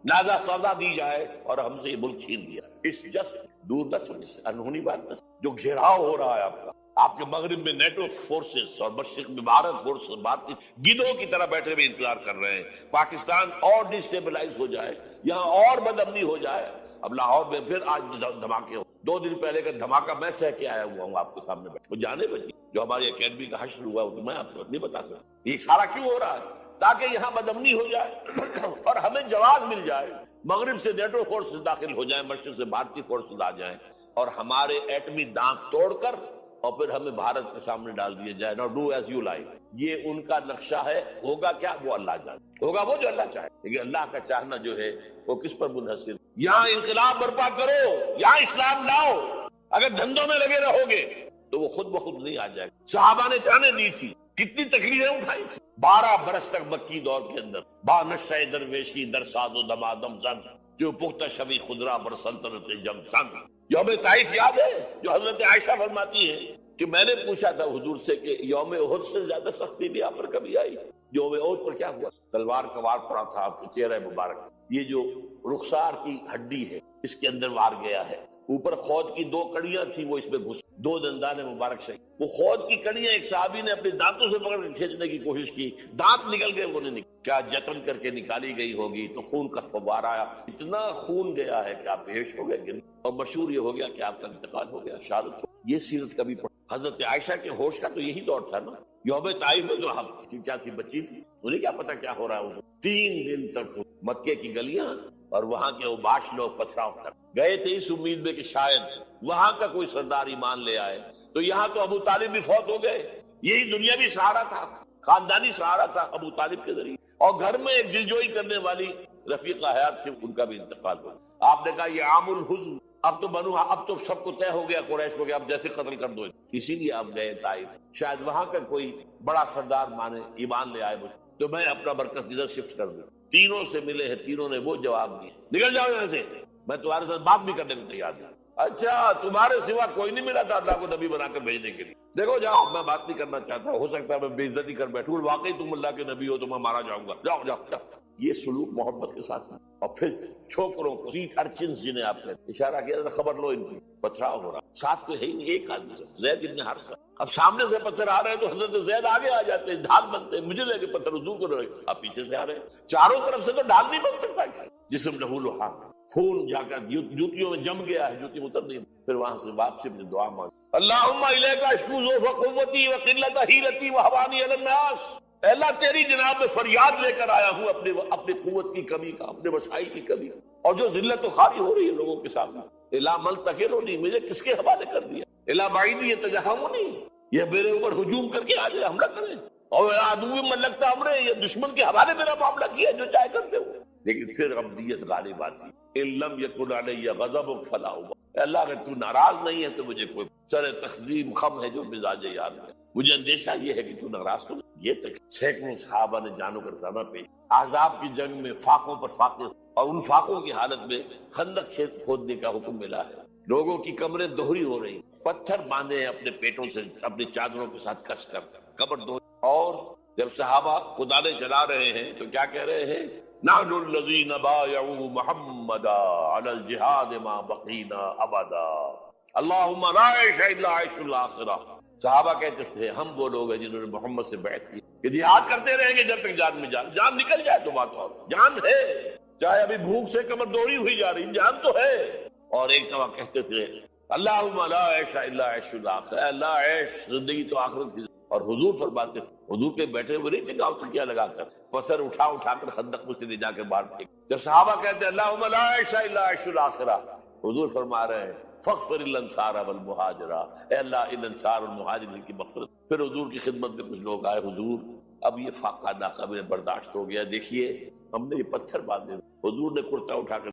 Speaker 1: لہذا سزا دی جائے اور ہم سے یہ ملک چھین دیا۔ اس جسٹ دور نہ سمجھ، انہونی بات نہ، جو گھیراؤ ہو رہا ہے آپ کے مغرب میں نیٹو فورسز اور مشرق میں بھارت فورسز، بھارتی گدھوں کی طرح بیٹھے ہوئے انتظار کر رہے ہیں پاکستان اور ڈسٹیبلائز ہو جائے، یہاں اور بدامنی ہو جائے۔ اب لاہور میں پھر آج دھماکے ہو، 2 دن پہلے کا دھماکہ میں سہ کے آیا ہوا ہوں آپ کے سامنے بیٹھ، وہ جانے بچی جو ہماری اکیڈمی کا حشر ہوا وہ میں آپ کو نہیں بتا سکتا۔ یہ سارا کیوں ہو رہا ہے؟ تاکہ یہاں بدامنی ہو جائے اور ہمیں جواز مل جائے، مغرب سے نیٹو فورسز داخل ہو جائیں، مشرق سے بھارتی فورسز آ جائیں، اور ہمارے ایٹمی دانت توڑ کر اور پھر ہمیں بھارت کے سامنے ڈال دیا جائے۔ نو ڈو ایز یو لائک، یہ ان کا نقشہ ہے، ہوگا کیا وہ اللہ جانے، ہوگا وہ جو اللہ چاہے، لیکن اللہ کا چاہنا جو ہے وہ کس پر منحصر؟ یہاں انقلاب برپا کرو، یہاں اسلام لاؤ، اگر دھندوں میں لگے رہو گے تو وہ خود بخود نہیں آ جائے گا۔ صحابہ نے جانیں دی تھی، کتنی تکلیفیں اٹھائی تھی، 12 برس تک مکی دور کے اندر، با نشہ درویشی در ساز و دمادم زن، جو پختہ شبی خدرا بر سلطنت جم سن۔ یوم طائف یاد ہے جو حضرت عائشہ فرماتی ہے کہ میں نے پوچھا تھا حضور سے کہ یوم احد سے زیادہ سختی بھی آپ پر کبھی آئی؟ یوم احد پر کیا ہوا؟ تلوار کا وار پڑا تھا آپ کے چہرہ مبارک، یہ جو رخسار کی ہڈی ہے اس کے اندر وار گیا ہے، اوپر خود کی 2 کڑیاں تھی، وہ اس میں گھس، 2 دندان مبارک شہید۔ وہ خود کی کڑیاں ایک صحابی نے اپنے دانتوں سے پکڑ کر کھینچنے کی کوشش کی، دانت نکل گئے، وہ نہیں نکل، کیا جتن کر کے نکالی گئی ہوگی تو خون کا فوارہ آیا، اتنا خون گیا ہے کہ آپ بے ہوش ہو گئے، اور مشہور یہ ہو گیا کہ آپ کا انتقال ہو گیا، شہادت ہو۔ یہ سیرت کبھی پڑھ۔ حضرت عائشہ کے ہوش کا تو یہی دور تھا نا، یوم طائف میں جو ہم کیا تھی، بچی تھی، انہیں کیا پتا کیا ہو رہا ہے۔ 3 دن تک مکے کی گلیاں اور وہاں کے اوباش لوگ پتھراؤ کر گئے تھے اس امید میں کہ شاید وہاں کا کوئی سردار ایمان لے آئے، تو یہاں تو ابو طالب بھی فوت ہو گئے، یہی دنیاوی سہارا تھا، خاندانی سہارا تھا ابو طالب کے ذریعے، اور گھر میں ایک دلجوئی کرنے والی رفیقہ حیات تھی، ان کا بھی انتقال ہو۔ آپ نے کہا یہ عام الحزن، اب تو سب کو طے ہو گیا قریش کو کہ اب جیسے قتل کر دو، اسی لیے آپ گئے طائف، شاید وہاں کا کوئی بڑا سردار مانے ایمان لے آئے مجھے، تو میں اپنا مرکز ادھر شفٹ کر دوں۔ تینوں سے ملے ہیں، تینوں نے وہ جواب دیے، نکل جاؤ یہاں سے، میں تمہارے ساتھ بات بھی کرنے کو تیار ہوں۔ اچھا، تمہارے سوا کوئی نہیں ملا تھا اللہ کو نبی بنا کر بھیجنے کے لیے، دیکھو جاؤ، میں بات نہیں کرنا چاہتا، ہو سکتا ہے میں بے عزتی کر بیٹھوں، واقعی تم اللہ کے نبی ہو تو میں مارا جاؤں گا، جاؤ جاؤ جاؤ۔ یہ سلوک محبت کے ساتھ ہے۔ اور پھر چھوکروں کو، سیٹ ارچنز جنہیں آپ نے اشارہ کیا تھا، خبر لو ان کی، پتھراؤ ہو رہا، ساتھ کوئی ہے ہی نہیں، ایک آدمی سے، زید ابن حارثہ۔ اب سامنے سے پتھر آ رہے ہیں تو حضرت زید آگے آ جاتے ہیں، ڈھال بنتے ہیں، مجھے لے کے پتھر حضور کو رہے، آپ پیچھے سے آ رہے ہیں، چاروں طرف سے تو ڈھال نہیں بن سکتا، جسم لہو لہا، خون جا کر جوتیوں میں جم گیا ہے، جوتی اتر نہیں۔ پھر وہاں سے واپسی اپنی دعا مانگ، اللہم الیک اشکو ضعف قوتی وقلۃ حیلتی وہوانی علی الناس، اے اللہ تیری جناب میں فریاد لے کر آیا ہوں اپنی قوت کی کمی کا، اپنے وسائل کی کمی کا، اور جو ذلت و خواری ہو رہی ہے لوگوں کے سامنے، الا ملتقلونی، مجھے کس کے حوالے کر دیا، الا بعیدی یتجہمونی، یہ میرے اوپر ہجوم کر کے آ جائے، حملہ کریں، اور عدو من لگتا ہمرے، یہ دشمن کے حوالے میرا معاملہ کیا جو چاہے کرتے ہو۔ لیکن پھر ابدیت غالب آتی، ان لم یکن علی غضبک فلا ابالي، اللہ اگر تو ناراض نہیں ہے تو مجھے کوئی سر تقدیم خم ہے جو مزاج یار ہے، مجھے اندیشہ یہ ہے کہ تو ناراض تو نہیں۔ یہ تک سینکڑوں صحابہ نے جانوں کا زمہ پیش، احزاب کی جنگ میں فاقوں پر فاقے، اور ان فاقوں کی حالت میں خندق کھودنے کا حکم ملا ہے، لوگوں کی کمریں دوہری ہو رہی، پتھر باندھے ہیں اپنے پیٹوں سے، اپنی چادروں کے ساتھ کس کر قبر دوہری، اور جب صحابہ کدالیں چلا رہے ہیں تو کیا کہہ رہے ہیں، نحن الذین بایعوا محمدا علی الجہاد ما بقینا ابدا اللہم لا عیش الا عیش الاخرہ۔ صحابہ کہتے تھے ہم وہ لوگ ہیں جنہوں نے محمد سے بیعت کی کہ جہاد کرتے رہیں گے جب تک جان میں جان نکل جائے تو بات اور، جان ہے، چاہے ابھی بھوک سے کمر دوڑی ہوئی جا رہی، جان تو ہے۔ اور ایک دفعہ کہتے تھے اللہم لا عیش الا عیش الاخرہ، اللہ عیش زندگی تو آخرت کی، اور حضور فرماتے تھے، حضور کے بیٹھے ہوئے نہیں تھے گاؤں تکیہ لگا کر، پتھر اٹھا کر خندق میں سے لے جا کے باہر پھینک، جب صحابہ کہتے ہیں اللہم لا عیش الا عیش الاخرہ، حضور فرما رہے ہیں فاغفر الانصار والمہاجر، اے اللہ ان انصار اور مہاجرین کی مغفرت۔ پھر حضور کی خدمت میں کچھ لوگ آئے، حضور اب یہ فاقہ ناقابل برداشت ہو گیا، دیکھیے ہم نے یہ پتھر باندھے، حضور نے کرتا اٹھا کر